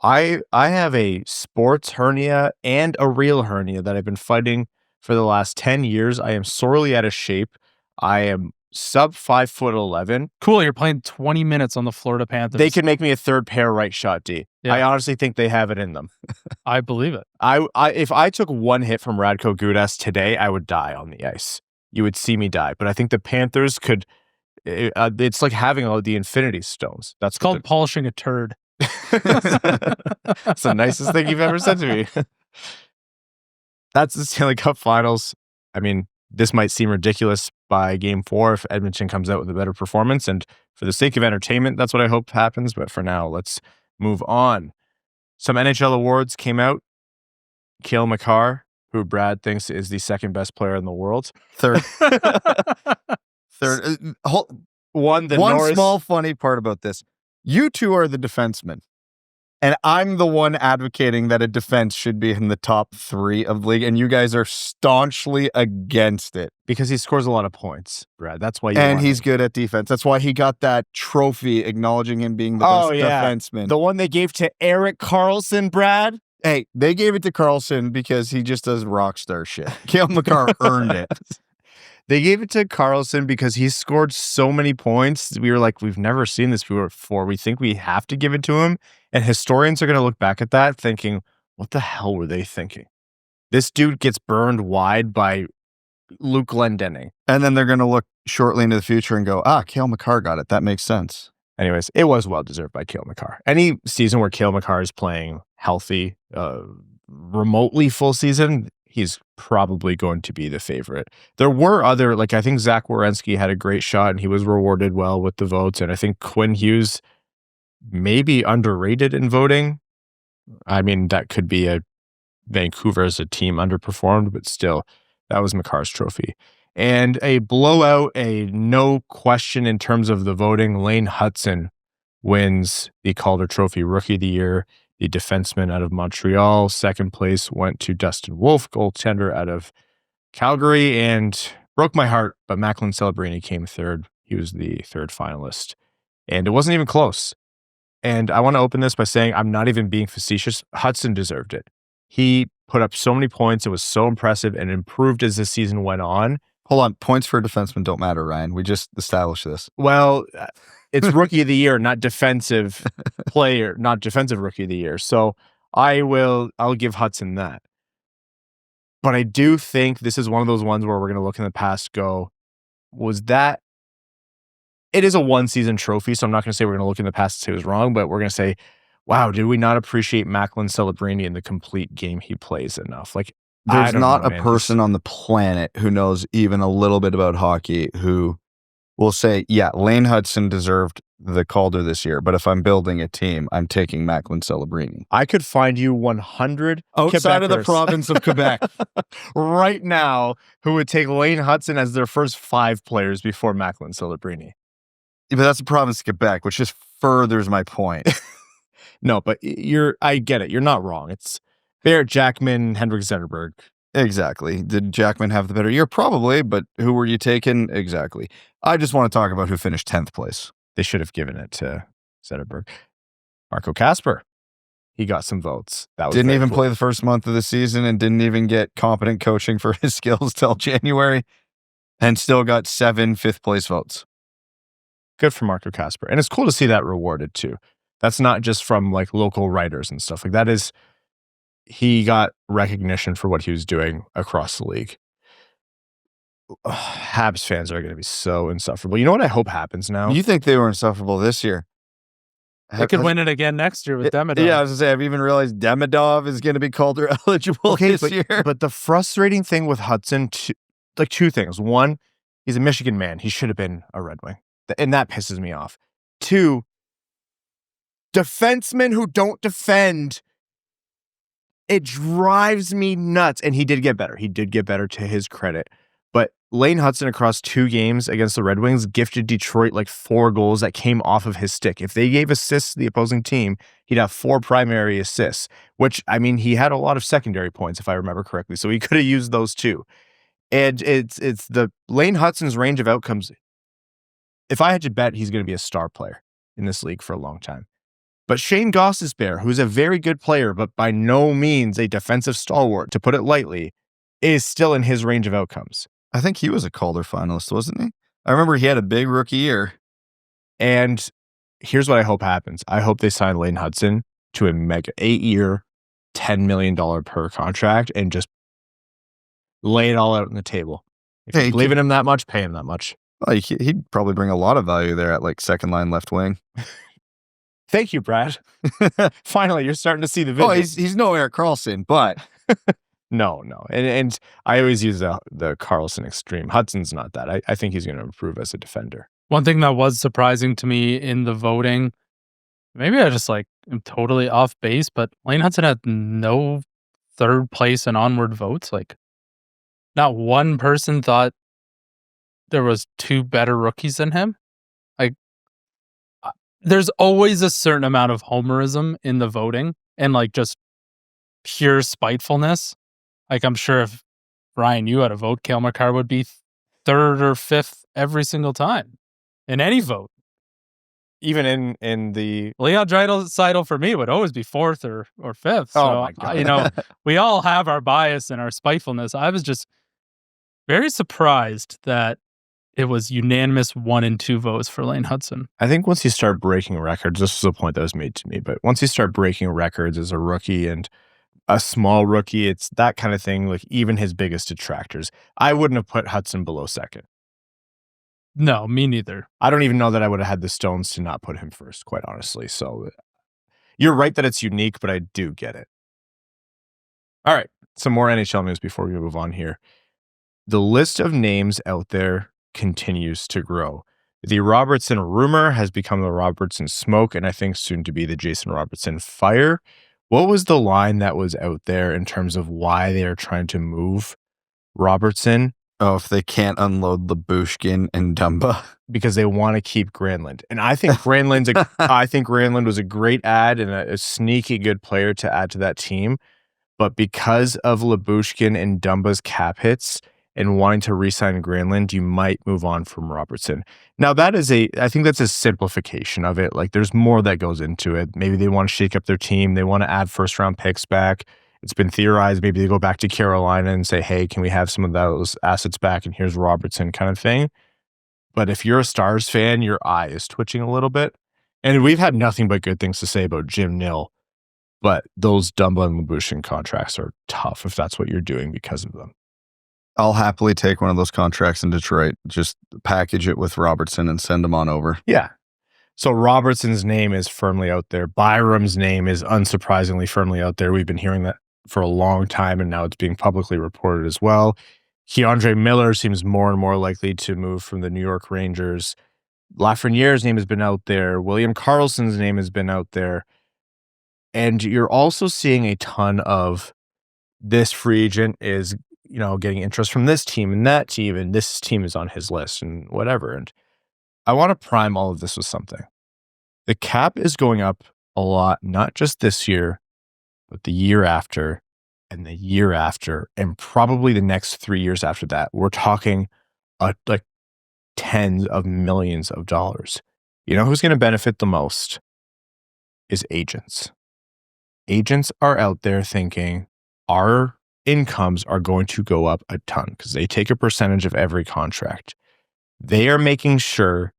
B: I have a sports hernia and a real hernia that I've been fighting for the last 10 years. I am sorely out of shape. I am sub 5'11".
C: Cool, you're playing 20 minutes on the Florida Panthers.
B: They can make me a third pair right shot D.
C: Yeah.
B: I honestly think they have it in them.
C: I believe it.
B: I if I took one hit from Radko Gudas today, I would die on the ice. You would see me die. But I think the Panthers could. It's like having all the Infinity Stones. That's
C: called polishing a turd.
B: That's the nicest thing you've ever said to me. That's the Stanley Cup Finals. I mean, this might seem ridiculous by Game 4 if Edmonton comes out with a better performance. And for the sake of entertainment, that's what I hope happens. But for now, let's move on. Some NHL awards came out. Cale Makar, who Brad thinks is the second best player in the world.
D: Third. One
B: Norris.
D: Small funny part about this. You two are the defensemen. And I'm the one advocating that a defense should be in the top 3 of the league. And you guys are staunchly against it.
B: Because he scores a lot of points, Brad. That's why
D: And he's good at defense. That's why he got that trophy acknowledging him being the best defenseman.
B: The one they gave to Erik Karlsson, Brad.
D: Hey, they gave it to Karlsson because he just does rock star shit. Cale Makar earned it.
B: They gave it to Karlsson because he scored so many points. We were like, we've never seen this before. We think we have to give it to him. And historians are going to look back at that thinking, what the hell were they thinking? This dude gets burned wide by Luke Glendening.
D: And then they're going to look shortly into the future and go, Cale Makar got it. That makes sense.
B: Anyways, it was well-deserved by Cale Makar. Any season where Cale Makar is playing healthy, remotely full season, he's probably going to be the favorite. There were other, like I think Zach Werenski had a great shot and he was rewarded well with the votes. And I think Quinn Hughes may be underrated in voting. I mean, that could be Vancouver as a team underperformed, but still, that was Makar's trophy. And a blowout, a no question in terms of the voting, Lane Hutson wins the Calder Trophy Rookie of the Year. The defenseman out of Montreal. Second place went to Dustin Wolf, goaltender out of Calgary, and broke my heart, but Macklin Celebrini came third. He was the third finalist, and it wasn't even close. And I want to open this by saying I'm not even being facetious. Hutson deserved it. He put up so many points. It was so impressive and improved as the season went on.
D: Hold on. Points for a defenseman don't matter, Ryan. We just established this.
B: Well, it's Rookie of the Year, not defensive player, not defensive Rookie of the Year. So I'll give Hutson that. But I do think this is one of those ones where we're going to look in the past, go, was that? It is a one-season trophy, so I'm not going to say we're going to look in the past and say it was wrong, but we're going to say, wow, did we not appreciate Macklin Celebrini in the complete game he plays enough? Like,
D: there's not a person on the planet who knows even a little bit about hockey who will say, yeah, Lane Hutson deserved the Calder this year, but if I'm building a team, I'm taking Macklin Celebrini.
B: I could find you 100
D: outside of the province of Quebec
B: right now who would take Lane Hutson as their first 5 players before Macklin Celebrini.
D: Yeah, but that's the province of Quebec, which just furthers my point.
B: No, but I get it. You're not wrong. It's Barrett Jackman, Henrik Zetterberg.
D: Exactly. Did Jackman have the better year? Probably, but who were you taking? Exactly. I just want to talk about who finished 10th place.
B: They should have given it to Zetterberg. Marco Kasper. He got some votes. That was
D: didn't even play the first month of the season and didn't even get competent coaching for his skills till January and still got 7 5th place votes.
B: Good for Marco Kasper. And it's cool to see that rewarded too. That's not just from like local writers and stuff. Like that is, he got recognition for what he was doing across the league. Habs fans are going to be so insufferable. You know what I hope happens now?
D: You think they were insufferable this year?
C: They could win it again next year with Demidov.
D: Yeah, I was going to say, have you even realized Demidov is going to be Calder eligible this year?
B: But the frustrating thing with Hutson, like 2 things. 1, he's a Michigan man. He should have been a Red Wing. And that pisses me off. 2, defensemen who don't defend. It drives me nuts. And he did get better. He did get better to his credit. But Lane Hutson across 2 games against the Red Wings gifted Detroit like 4 goals that came off of his stick. If they gave assists to the opposing team, he'd have 4 primary assists, which, I mean, he had a lot of secondary points, if I remember correctly. So he could have used those too. And it's the Lane Hutson's range of outcomes. If I had to bet, he's going to be a star player in this league for a long time. But Shane Gostisbehere, who's a very good player, but by no means a defensive stalwart, to put it lightly, is still in his range of outcomes.
D: I think he was a Calder finalist, wasn't he? I remember he had a big rookie year.
B: And here's what I hope happens. I hope they sign Lane Hutson to a mega 8-year, $10 million per contract and just lay it all out on the table. If you believe in him that much, pay him that much.
D: Well, he'd probably bring a lot of value there at like second line left wing.
B: Thank you, Brad. Finally, you're starting to see the vision.
D: Oh, he's no Erik Karlsson, but...
B: No. And I always use the Carlson extreme. Hudson's not that. I think he's going to improve as a defender.
C: One thing that was surprising to me in the voting, maybe I just am totally off base, but Lane Hutson had no third place and onward votes. Like, not one person thought there was 2 better rookies than him. Like, there's always a certain amount of homerism in the voting and just pure spitefulness. Like, I'm sure if, Ryan, you had a vote, Cale Makar would be 3rd or 5th every single time in any vote.
B: Even in the...
C: Leon Draisaitl for me would always be 4th or 5th. So,
B: oh, my God.
C: We all have our bias and our spitefulness. I was just very surprised that it was unanimous 1 and 2 votes for Lane Hutson.
B: I think once you start breaking records, this was a point that was made to me, but once you start breaking records as a rookie and a small rookie, it's that kind of thing, like even his biggest detractors. I wouldn't have put Hutson below 2nd.
C: No, me neither.
B: I don't even know that I would have had the stones to not put him first, quite honestly. So you're right that it's unique, but I do get it. All right, some more NHL news before we move on here. The list of names out there continues to grow. The Robertson rumor has become the Robertson smoke, and I think soon to be the Jason Robertson fire. What was the line that was out there in terms of why they are trying to move Robertson?
D: Oh, if they can't unload the Bushkin and Dumba.
B: Because they want to keep Granlund. And I think Granlund was a great add and a sneaky good player to add to that team. But because of Lyubushkin and Dumba's cap hits and wanting to re-sign Granlund, you might move on from Robertson. Now, I think that's a simplification of it. Like, there's more that goes into it. Maybe they want to shake up their team. They want to add first-round picks back. It's been theorized. Maybe they go back to Carolina and say, hey, can we have some of those assets back? And here's Robertson kind of thing. But if you're a Stars fan, your eye is twitching a little bit. And we've had nothing but good things to say about Jim Nill. But those Dumba and Lyubushkin contracts are tough if that's what you're doing because of them.
D: I'll happily take one of those contracts in Detroit. Just package it with Robertson and send him on over.
B: Yeah. So Robertson's name is firmly out there. Byram's name is unsurprisingly firmly out there. We've been hearing that for a long time, and now it's being publicly reported as well. Keandre Miller seems more and more likely to move from the New York Rangers. Lafreniere's name has been out there. William Karlsson's name has been out there. And you're also seeing a ton of this free agent is, getting interest from this team and that team, and this team is on his list and whatever. And I want to prime all of this with something. The cap is going up a lot, not just this year, but the year after and the year after, and probably the next 3 years after that. We're talking like tens of millions of dollars. You know who's going to benefit the most is agents. Agents are out there thinking our incomes are going to go up a ton because they take a percentage of every contract. They are making sure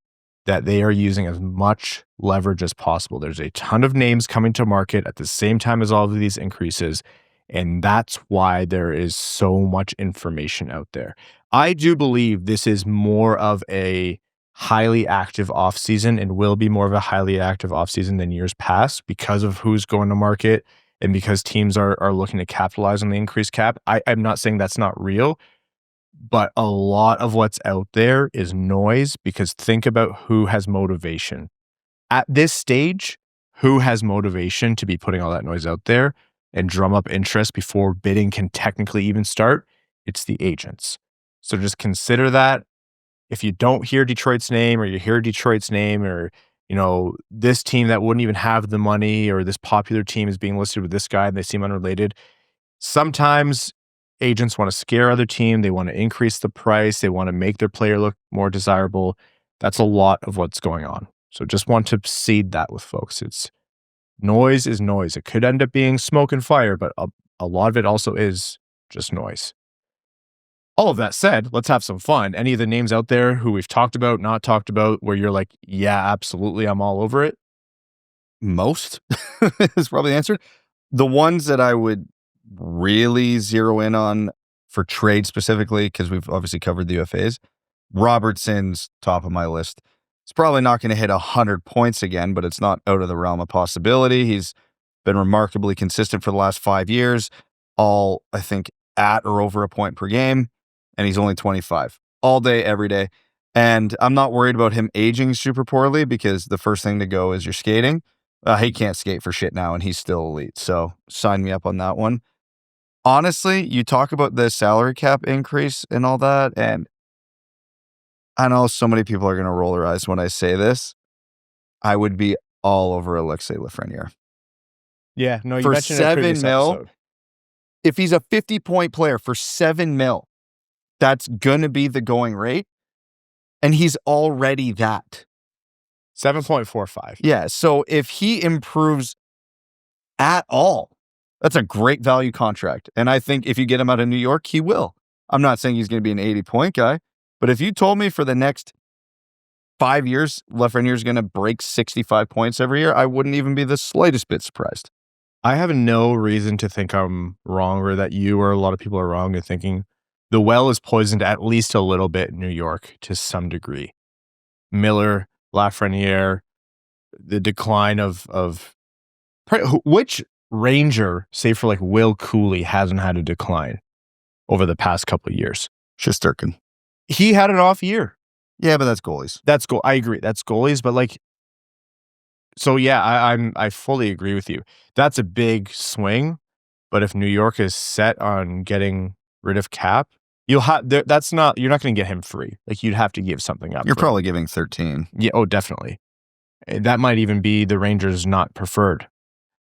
B: that they are using as much leverage as possible. There's a ton of names coming to market at the same time as all of these increases, and that's why there is so much information out there. I do believe this is more of a highly active offseason and will be more of a highly active offseason than years past because of who's going to market and because teams are looking to capitalize on the increased cap. I'm not saying that's not real, but a lot of what's out there is noise because think about who has motivation. At this stage, who has motivation to be putting all that noise out there and drum up interest before bidding can technically even start? It's the agents. So just consider that. If you don't hear Detroit's name, or you hear Detroit's name, or this team that wouldn't even have the money, or this popular team is being listed with this guy and they seem unrelated, sometimes agents want to scare other team. They want to increase the price. They want to make their player look more desirable. That's a lot of what's going on. So just want to seed that with folks. It's noise is noise. It could end up being smoke and fire, but a lot of it also is just noise. All of that said, let's have some fun. Any of the names out there who we've talked about, not talked about, where you're like, yeah, absolutely, I'm all over it?
D: Most is probably the answer. The ones that I would really zero in on for trade specifically, because we've obviously covered the UFAs, Robertson's top of my list. It's probably not going to hit 100 points again, but it's not out of the realm of possibility. He's been remarkably consistent for the last 5 years, all, I think, at or over a point per game, and he's only 25. All day, every day. And I'm not worried about him aging super poorly, because the first thing to go is your skating. He can't skate for shit now, and he's still elite, so sign me up on that one. Honestly, you talk about the salary cap increase and all that, and I know so many people are going to roll their eyes when I say this. I would be all over Alexis Lafreniere.
B: Yeah, no, you
D: for
B: mentioned it in a previous
D: $7 million.
B: episode.
D: If he's a 50-point player for $7 million, that's going to be the going rate, and he's already that.
B: 7.45.
D: Yeah, so if he improves at all, that's a great value contract. And I think if you get him out of New York, he will. I'm not saying he's going to be an 80-point guy, but if you told me for the next 5 years, Lafreniere is going to break 65 points every year, I wouldn't even be the slightest bit surprised.
B: I have no reason to think I'm wrong, or that you or a lot of people are wrong in thinking the well is poisoned at least a little bit in New York to some degree. Miller, Lafreniere, the decline of which Ranger, say for like Will Cooley, hasn't had a decline over the past couple of years?
D: Shesterkin.
B: He had an off year.
D: Yeah, but that's goalies.
B: I agree. That's goalies, but like, so yeah, I fully agree with you. That's a big swing, but if New York is set on getting rid of Cap, you're not going to get him free. Like, you'd have to give something up.
D: You're probably giving 13.
B: Yeah. Oh, definitely. That might even be the Rangers' not preferred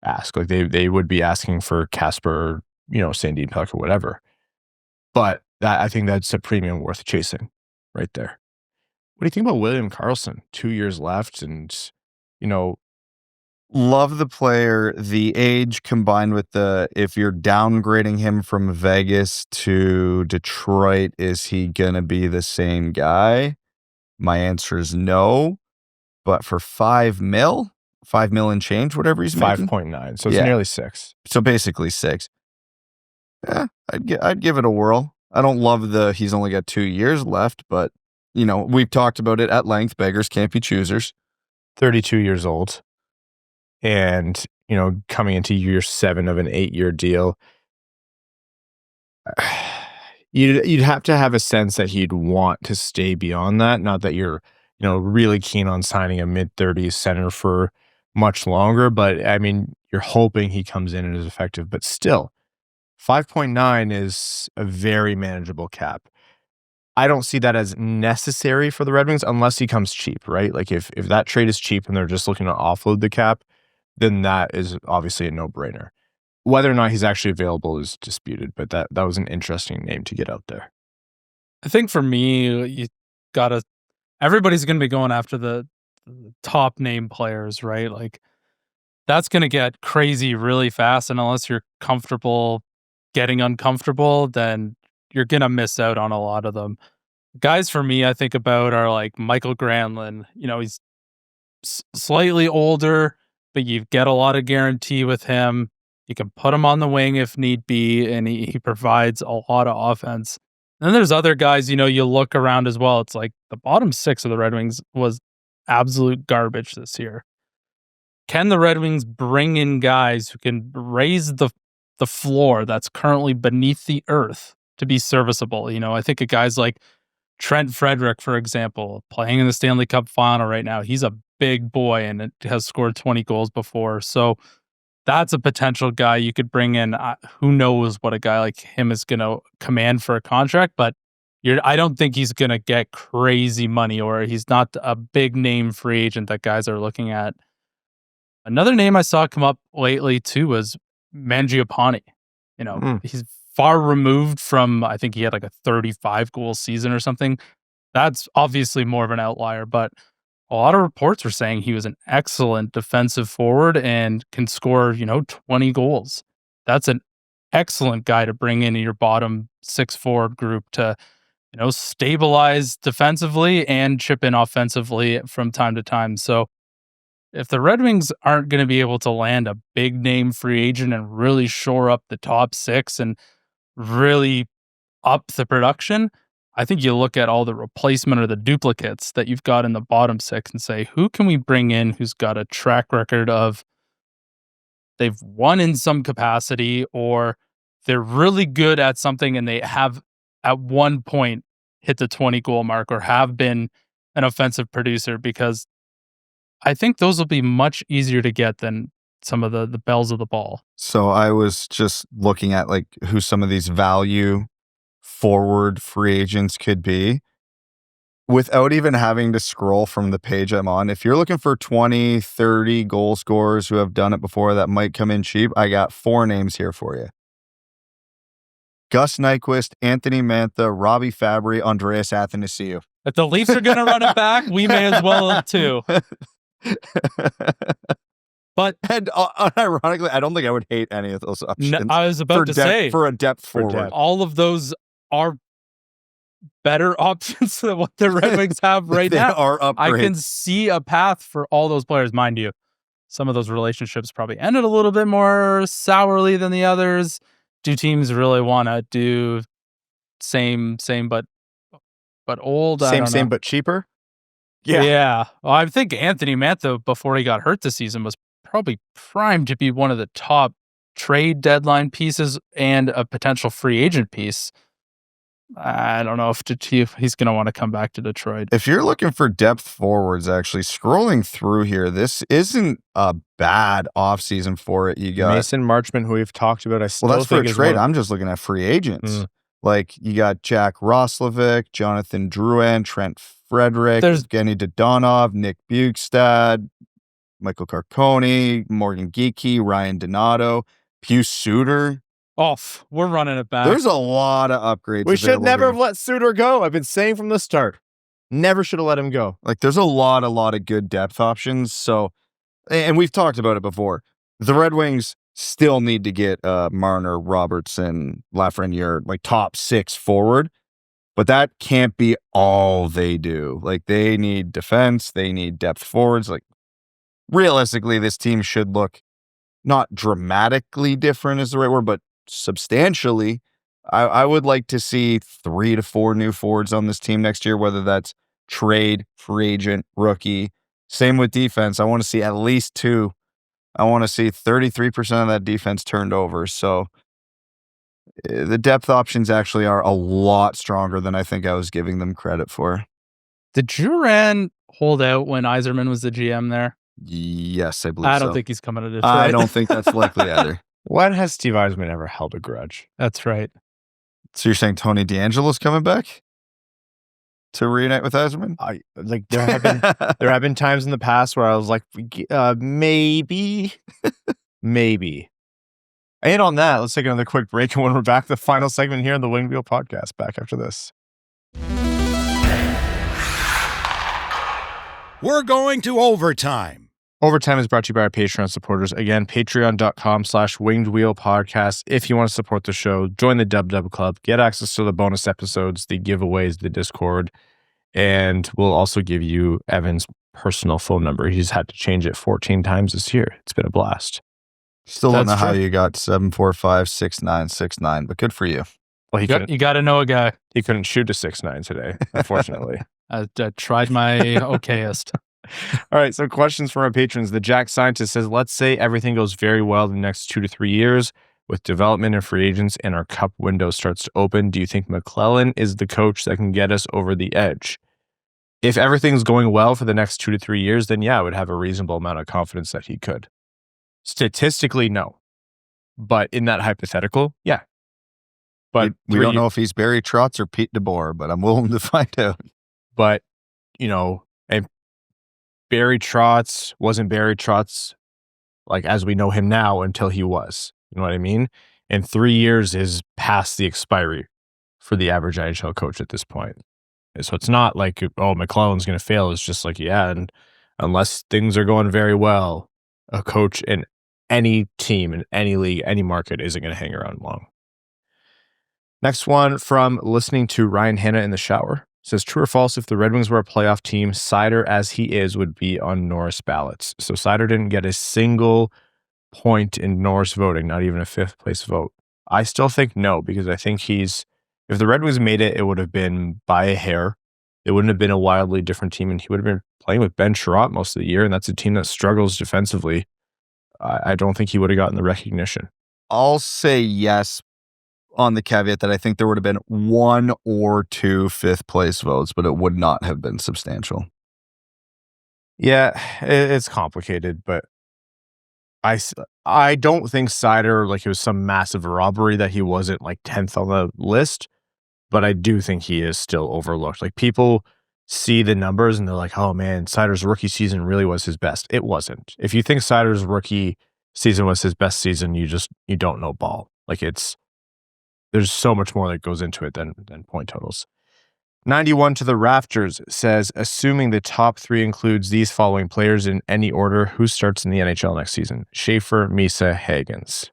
B: ask. Like, they would be asking for Kasper, Sandin Pellikka or whatever. But I think that's a premium worth chasing right there. What do you think about William Karlsson? 2 years left, and
D: love the player. The age combined with if you're downgrading him from Vegas to Detroit, is he gonna be the same guy? My answer is no. But for $5 million and change, whatever he's making,
B: 5.9. So it's nearly 6.
D: So basically 6. Yeah, I'd give it a whirl. I don't love he's only got 2 years left, but we've talked about it at length. Beggars can't be choosers.
B: 32 years old. And, coming into year 7 of an 8-year deal, you'd have to have a sense that he'd want to stay beyond that. Not that you're, really keen on signing a mid-30s center for much longer, but I mean, you're hoping he comes in and is effective. But still, 5.9 is a very manageable cap. I don't see that as necessary for the Red Wings unless he comes cheap, right? Like, if that trade is cheap and they're just looking to offload the cap, then that is obviously a no-brainer. Whether or not he's actually available is disputed, but that was an interesting name to get out there.
C: I think for me, everybody's going to be going after the top name players, right? Like, that's going to get crazy really fast, and unless you're comfortable getting uncomfortable, then you're going to miss out on a lot of them. Guys for me, I think about are like Michael Granlund. He's slightly older, but you get a lot of guarantee with him. You can put him on the wing if need be, and he provides a lot of offense. And then there's other guys, you look around as well. It's like the bottom 6 of the Red Wings was absolute garbage this year. Can the Red Wings bring in guys who can raise the floor that's currently beneath the earth to be serviceable? I think of guys like Trent Frederick, for example, playing in the Stanley Cup Final right now. He's a big boy and has scored 20 goals before. So that's a potential guy you could bring in. Who knows what a guy like him is going to command for a contract, but I don't think he's going to get crazy money, or he's not a big name free agent that guys are looking at. Another name I saw come up lately too was Mangiapane. He's far removed from, I think he had like a 35 goal season or something. That's obviously more of an outlier, but a lot of reports were saying he was an excellent defensive forward and can score, 20 goals. That's an excellent guy to bring into your bottom 6 forward group to, stabilize defensively and chip in offensively from time to time. So if the Red Wings aren't going to be able to land a big name free agent and really shore up the top 6 and really up the production, I think you look at all the replacement or the duplicates that you've got in the bottom 6 and say, who can we bring in who's got a track record of they've won in some capacity, or they're really good at something and they have at one point hit the 20 goal mark or have been an offensive producer, because I think those will be much easier to get than some of the bells of the ball.
D: So I was just looking at like who some of these value forward free agents could be without even having to scroll from the page I'm on. If you're looking for 20, 30 goal scorers who have done it before that might come in cheap, I got 4 names here for you. Gus Nyquist, Anthony Mantha, Robbie Fabry, Andreas Athanasiou.
C: If the Leafs are going to run it back, we may as well too. But
D: unironically, I don't think I would hate any of those options.
C: I was about to say,
D: for a depth forward.
C: all of those are better options than what the Red Wings have right
D: They
C: now.
D: are upgrades.
C: I can see a path for all those players. Mind you, some of those relationships probably ended a little bit more sourly than the others. Do teams really want to do same but old? I don't know.
B: But cheaper?
C: Yeah. Well, I think Anthony Mantha, before he got hurt this season, was probably primed to be one of the top trade deadline pieces and a potential free agent piece. I don't know if he's going to want to come back to Detroit.
D: If you're looking for depth forwards, actually, scrolling through here, this isn't a bad offseason for it. You got
B: Mason Marchment, who we've talked about.
D: Well, that's for a trade. I'm just looking at free agents. Like, you got Jack Roslovic, Jonathan Drouin, Trent Frederick, Evgeny Dodonov, Nick Bukestad, Michael Carcone, Morgan Geekie, Ryan Donato, Pius Suter.
C: We're running it back.
D: There's a lot of upgrades.
B: We should never have let Suter go. I've been saying from the start. Never should have let him go.
D: Like, there's a lot of good depth options. So, and we've talked about it before. The Red Wings still need to get Marner, Robertson, Lafreniere, like top 6 forward. But that can't be all they do. Like, they need defense. They need depth forwards. Like, realistically, this team should look not dramatically different is the right word, but substantially. I would like to see 3 to 4 new forwards on this team next year, whether that's trade, free agent, rookie. Same with defense. I want to see at least 2. I want to see 33% of that defense turned over. So the depth options actually are a lot stronger than I think I was giving them credit for.
C: Did Duran hold out when Yzerman was the GM there?
D: Yes, I believe so.
C: I don't think he's coming to Detroit.
D: I don't think that's likely either.
B: When has Steve Yzerman ever held a grudge?
C: That's right.
D: So you're saying Tony DeAngelo's coming back to reunite with Yzerman?
B: There have been times in the past where I was like, maybe. And on that, let's take another quick break. And when we're back, the final segment here on the Winged Wheel Podcast. Back after this.
A: We're going to overtime.
B: Overtime is brought to you by our Patreon supporters. Again, patreon.com/Winged Wheel Podcast. If you want to support the show, join the Dub Club, get access to the bonus episodes, the giveaways, the Discord, and we'll also give you Evan's personal phone number. He's had to change it 14 times this year. It's been a blast.
D: Still don't know how you got 745-6969, but good for you.
B: Well,
C: you got to know a guy.
B: He couldn't shoot a 6'9" today, unfortunately.
C: I tried my okayest.
B: All right, so questions from our patrons. The Jack Scientist says, let's say everything goes very well in the next 2 to 3 years with development and free agents and our cup window starts to open. Do you think McClellan is the coach that can get us over the edge? If everything's going well for the next 2 to 3 years, then yeah, I would have a reasonable amount of confidence that he could. Statistically, no. But in that hypothetical, yeah. But
D: we don't know if he's Barry Trotz or Pete DeBoer, but I'm willing to find out.
B: But, and Barry Trotz wasn't Barry Trotz like as we know him now until he was. You know what I mean? And 3 years is past the expiry for the average NHL coach at this point. And so it's not like, oh, McClellan's going to fail. It's just like, yeah, and unless things are going very well, a coach in any team, in any league, any market isn't going to hang around long. Next one from listening to Ryan Hanna in the shower. Says, true or false, if the Red Wings were a playoff team, Seider, as he is, would be on Norris ballots. So Seider didn't get a single point in Norris voting, not even a fifth place vote. I still think no, because I think if the Red Wings made it, it would have been by a hair. It wouldn't have been a wildly different team, and he would have been playing with Ben Sherratt most of the year, and that's a team that struggles defensively. I don't think he would have gotten the recognition.
D: I'll say yes, on the caveat that I think there would have been 1 or 2 fifth place votes, but it would not have been substantial.
B: Yeah, it's complicated, but I don't think Seider, like it was some massive robbery that he wasn't like 10th on the list, but I do think he is still overlooked. Like people see the numbers and they're like, oh man, Seider's rookie season really was his best. It wasn't. If you think Seider's rookie season was his best season, you don't know ball. Like there's so much more that goes into it than point totals. 91 to the Rafters says, assuming the top 3 includes these following players in any order, who starts in the NHL next season? Schaefer, Misa, Hagens.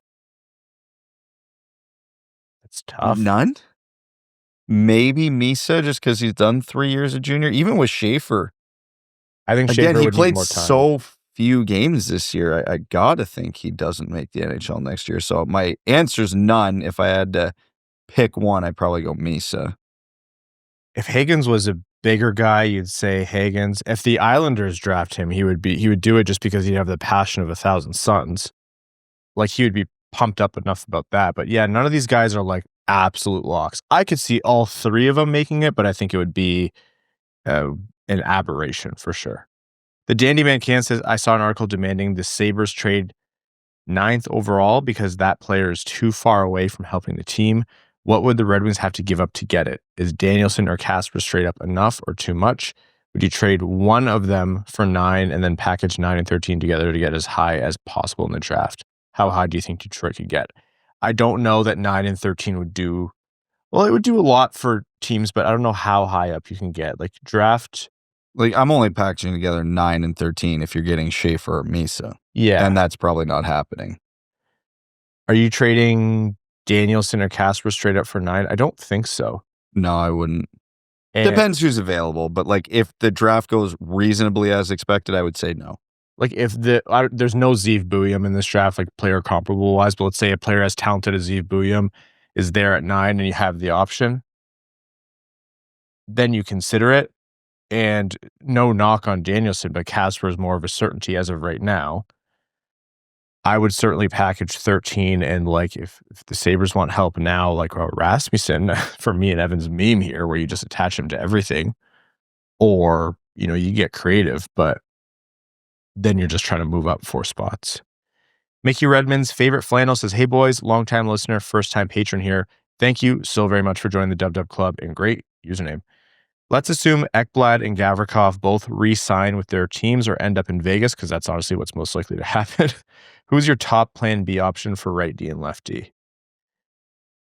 B: That's tough.
D: None? Maybe Misa, just because he's done 3 years of junior. Even with Schaefer.
B: I think
D: Again,
B: Schaefer
D: he
B: would
D: played
B: need more time.
D: so few games this year. I gotta think he doesn't make the NHL next year. So my answer's none. If I had to pick one, I'd probably go Misa.
B: If Hagens was a bigger guy, you'd say Hagens. If the Islanders draft him, he would do it just because he'd have the passion of 1,000 suns. Like he would be pumped up enough about that. But yeah, none of these guys are like absolute locks. I could see all 3 of them making it, but I think it would be an aberration for sure. The Dandy Man Can says, I saw an article demanding the Sabres trade 9th overall because that player is too far away from helping the team. What would the Red Wings have to give up to get it? Is Danielson or Kasper straight up enough or too much? Would you trade one of them for 9 and then package 9 and 13 together to get as high as possible in the draft? How high do you think Detroit could get? I don't know that 9 and 13 would do... Well, it would do a lot for teams, but I don't know how high up you can get. Like draft...
D: Like I'm only packaging together 9 and 13 if you're getting Schaefer or Misa.
B: Yeah.
D: And that's probably not happening.
B: Are you trading Danielson or Kasper straight up for 9? I don't think so.
D: No, I wouldn't.
B: And
D: Depends who's available, but like if the draft goes reasonably as expected, I would say no.
B: Like if there's no Zeev Buium in this draft, like player comparable wise, but let's say a player as talented as Zeev Buium is there at 9 and you have the option, then you consider it. And no knock on Danielson, but Kasper is more of a certainty as of right now. I would certainly package 13, and like if the Sabres want help now, like Rasmussen, for me and Evan's meme here, where you just attach him to everything, or you get creative, but then you're just trying to move up 4 spots. Mickey Redmond's favorite flannel says, hey boys, longtime listener, first time patron here. Thank you so very much for joining the Dub Dub Club, and great username. Let's assume Ekblad and Gavrikov both re-sign with their teams or end up in Vegas, because that's honestly what's most likely to happen. Who's your top plan B option for right D and left D?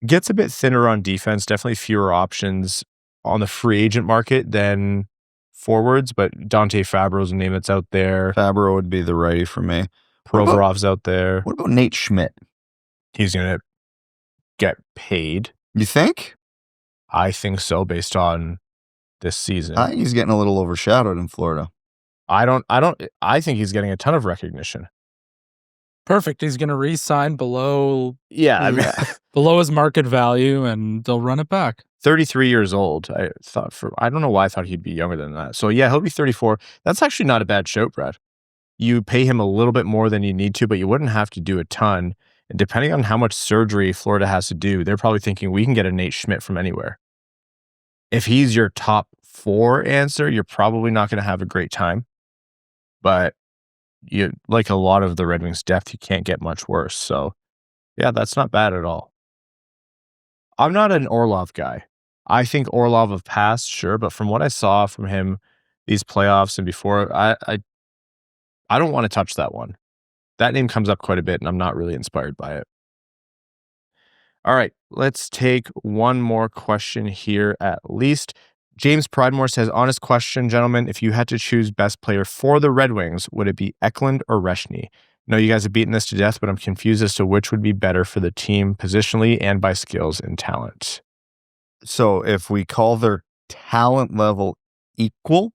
B: Gets a bit thinner on defense, definitely fewer options on the free agent market than forwards, but Dante Fabro's a name that's out there.
D: Fabro would be the righty for me.
B: Provorov's out there.
D: What about Nate Schmidt?
B: He's going to get paid.
D: You think?
B: I think so, based on this season.
D: I think he's getting a little overshadowed in Florida.
B: I think he's getting a ton of recognition.
C: Perfect. He's going to re-sign below
B: Below
C: his market value, and they'll run it back.
B: 33 years old. I don't know why I thought he'd be younger than that. So yeah, he'll be 34. That's actually not a bad shout, Brad. You pay him a little bit more than you need to, but you wouldn't have to do a ton. And depending on how much surgery Florida has to do, they're probably thinking we can get a Nate Schmidt from anywhere. If he's your top 4 answer, you're probably not going to have a great time. But you, like a lot of the Red Wings depth, you can't get much worse. So yeah, that's not bad at all. I'm not an Orlov guy. I think Orlov of past, sure, but from what I saw from him these playoffs and before, I don't want to touch that one. That name comes up quite a bit, and I'm not really inspired by it. All right, let's take one more question here at least. James Pridemore says, honest question, gentlemen, if you had to choose best player for the Red Wings, would it be Eklund or Reshny? No, you guys have beaten this to death, but I'm confused as to which would be better for the team positionally and by skills and talent.
D: So if we call their talent level equal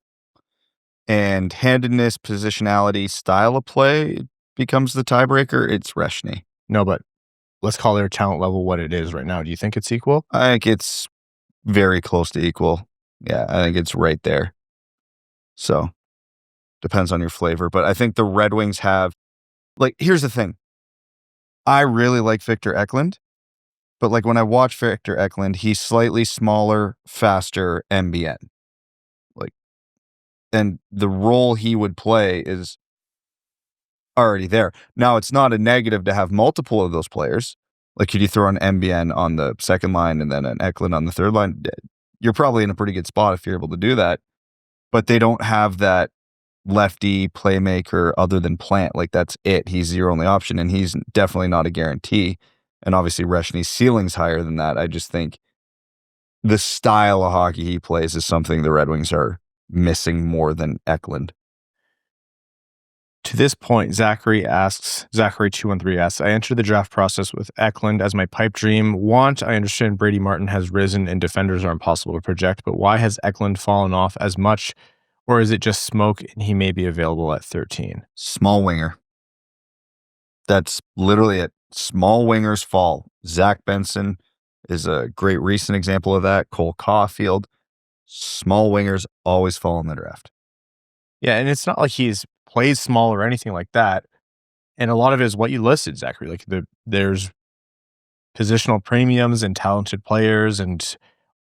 D: and handedness, positionality, style of play becomes the tiebreaker, it's Reshny.
B: No, but let's call their talent level what it is right now. Do you think it's equal?
D: I think it's very close to equal. Yeah, I think it's right there. So depends on your flavor. But I think the Red Wings have, like, here's the thing. I really like Victor Eklund. But like when I watch Victor Eklund, he's slightly smaller, faster MBN. Like, and the role he would play is already there. Now, it's not a negative to have multiple of those players. Like, could you throw an MBN on the second line and then an Eklund on the third line? You're probably in a pretty good spot if you're able to do that. But they don't have that lefty playmaker other than Plant. Like, that's it. He's your only option, and he's definitely not a guarantee. And obviously, Reshny's ceiling's higher than that. I just think the style of hockey he plays is something the Red Wings are missing more than Eklund.
B: To this point, Zachary213 asks, I entered the draft process with Eklund as my pipe dream. I understand Brady Martin has risen and defenders are impossible to project, but why has Eklund fallen off as much? Or is it just smoke and he may be available at 13?
D: Small winger. That's literally it. Small wingers fall. Zach Benson is a great recent example of that. Cole Caulfield. Small wingers always fall in the draft.
B: Yeah, and it's not like he's plays small or anything like that. And a lot of it is what you listed, Zachary. Like there's positional premiums and talented players and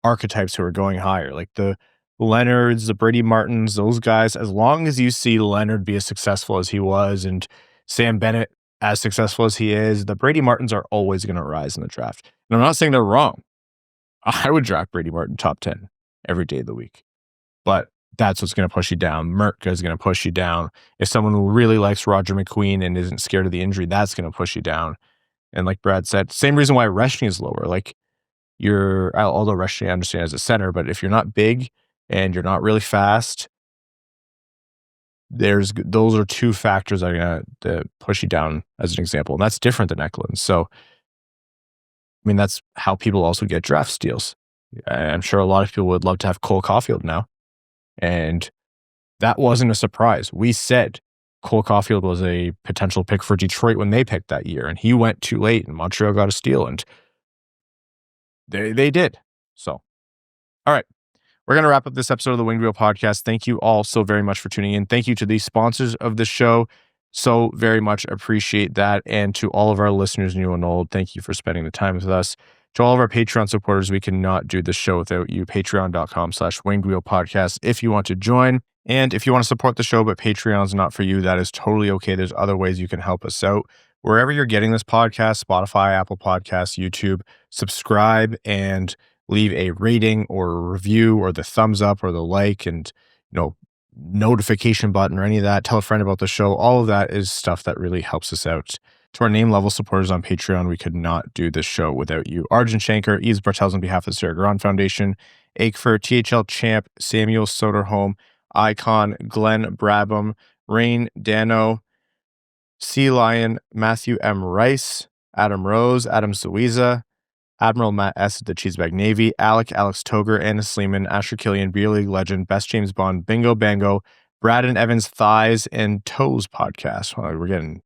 B: archetypes who are going higher. Like the Leonards, the Brady Martins, those guys, as long as you see Leonard be as successful as he was and Sam Bennett as successful as he is, the Brady Martins are always going to rise in the draft. And I'm not saying they're wrong. I would draft Brady Martin top 10 every day of the week. But that's what's going to push you down. Mertka is going to push you down. If someone who really likes Roger McQueen and isn't scared of the injury, that's going to push you down. And like Brad said, same reason why Reshny is lower. Like although Reshny I understand as a center, but if you're not big and you're not really fast, those are two factors that are going to push you down as an example. And that's different than Eklund. So, I mean, that's how people also get draft steals. I'm sure a lot of people would love to have Cole Caulfield now. And that wasn't a surprise. We said Cole Caulfield was a potential pick for Detroit when they picked that year. And he went too late and Montreal got a steal. And they did. So, all right. We're going to wrap up this episode of the Winged Wheel Podcast. Thank you all so very much for tuning in. Thank you to the sponsors of the show. So very much appreciate that. And to all of our listeners, new and old, thank you for spending the time with us. To all of our Patreon supporters, we cannot do this show without you. Patreon.com/Winged Wheel Podcast if you want to join. And if you want to support the show, but Patreon's not for you, that is totally okay. There's other ways you can help us out. Wherever you're getting this podcast, Spotify, Apple Podcasts, YouTube, subscribe and leave a rating or a review or the thumbs up or the like and, notification button or any of that. Tell a friend about the show. All of that is stuff that really helps us out. To our name level supporters on Patreon, we could not do this show without you. Arjun Shankar, Yves Bartels on behalf of the Sarah Garon Foundation, Aikfer, THL Champ, Samuel Soderholm, Icon, Glenn Brabham, Rain Dano, Sea Lion, Matthew M. Rice, Adam Rose, Adam Suiza, Admiral Matt S. at the Cheesebag Navy, Alex Toger, Anna Sleeman, Asher Killian, Beer League Legend, Best James Bond, Bingo Bango, Brad and Evans Thighs and Toes Podcast. Well, we're getting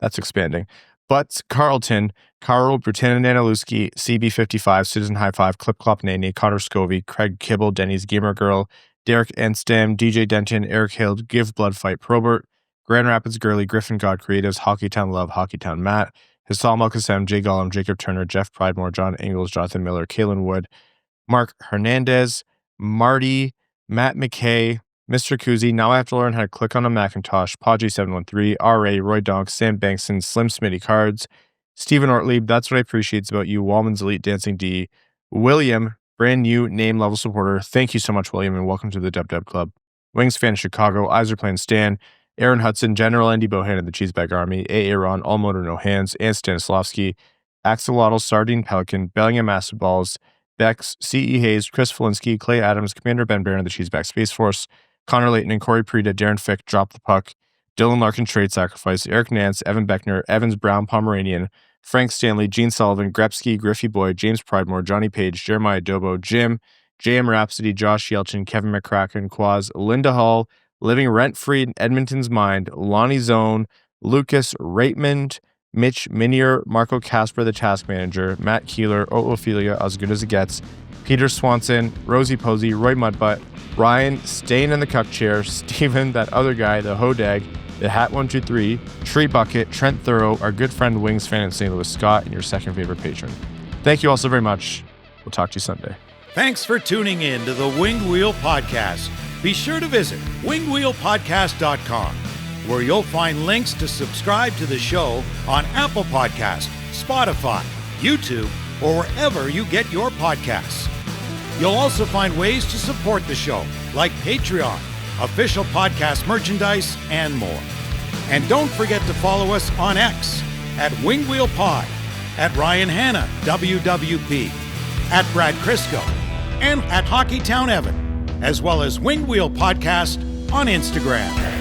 B: that's expanding. Butts Carlton, Carl Brutin Nanaluski, CB55, Citizen High Five, Clip Clop Nene, Connor Scovey, Craig Kibble, Denny's Gamer Girl, Derek Enstam, DJ Denton, Eric Hild, Give Blood Fight Probert, Grand Rapids Girly, Griffin God Creatives, Hockeytown Love, Hockeytown Matt, Hassam Al-Qassem, Jay Gollum, Jacob Turner, Jeff Pridemore, John Ingles, Jonathan Miller, Kalen Wood, Mark Hernandez, Marty, Matt McKay, Mr. Kuzi, Now I Have to Learn How to Click on a Macintosh, Podgy713, RA, Roy Donk, Sam Bankson, Slim Smitty Cards, Stephen Ortlieb, that's what I appreciate about you. Wallman's Elite Dancing D. William, brand new name level supporter. Thank you so much, William, and welcome to the Dub Club. Wings fan Chicago, Yzerman Stan, Aaron Hutson, General Andy Bohan of the Cheesebag Army, Aaron, All Motor No Hands, and Stanislavski, Axolotl, Sardine Pelican, Bellingham Acid Balls, Bex, C.E. Hayes, Chris Felinski, Clay Adams, Commander Ben Barron of the Cheesebag Space Force, Connor Layton and Corey Prida, Darren Fick, Drop the Puck, Dylan Larkin, Trade Sacrifice, Eric Nance, Evan Beckner, Evans Brown, Pomeranian, Frank Stanley, Gene Sullivan, Grepsky, Griffey Boy, James Pridemore, Johnny Page, Jeremiah Dobo, Jim, JM Rhapsody, Josh Yelchin, Kevin McCracken, Quaz, Linda Hall, Living Rent-Free in Edmonton's Mind, Lonnie Zone, Lucas Raymond, Mitch Minier, Marco Kasper, the Task Manager, Matt Keeler, Ophelia, As Good As It Gets, Peter Swanson, Rosie Posey, Roy Mudbutt, Ryan, staying in the cup chair, Steven, that other guy, the Hodag, the Hat 123, Tree Bucket, Trent Thorough, our good friend Wings fan in St. Louis, Scott, and your second favorite patron. Thank you all so very much. We'll talk to you Sunday.
A: Thanks for tuning in to the Winged Wheel Podcast. Be sure to visit wingedwheelpodcast.com, where you'll find links to subscribe to the show on Apple Podcasts, Spotify, YouTube, or wherever you get your podcasts. You'll also find ways to support the show, like Patreon, official podcast merchandise, and more. And don't forget to follow us on X at Winged Wheel Pod, at Ryan Hanna, WWP, at Brad Crisco, and at Hockeytown Evan, as well as Winged Wheel Podcast on Instagram.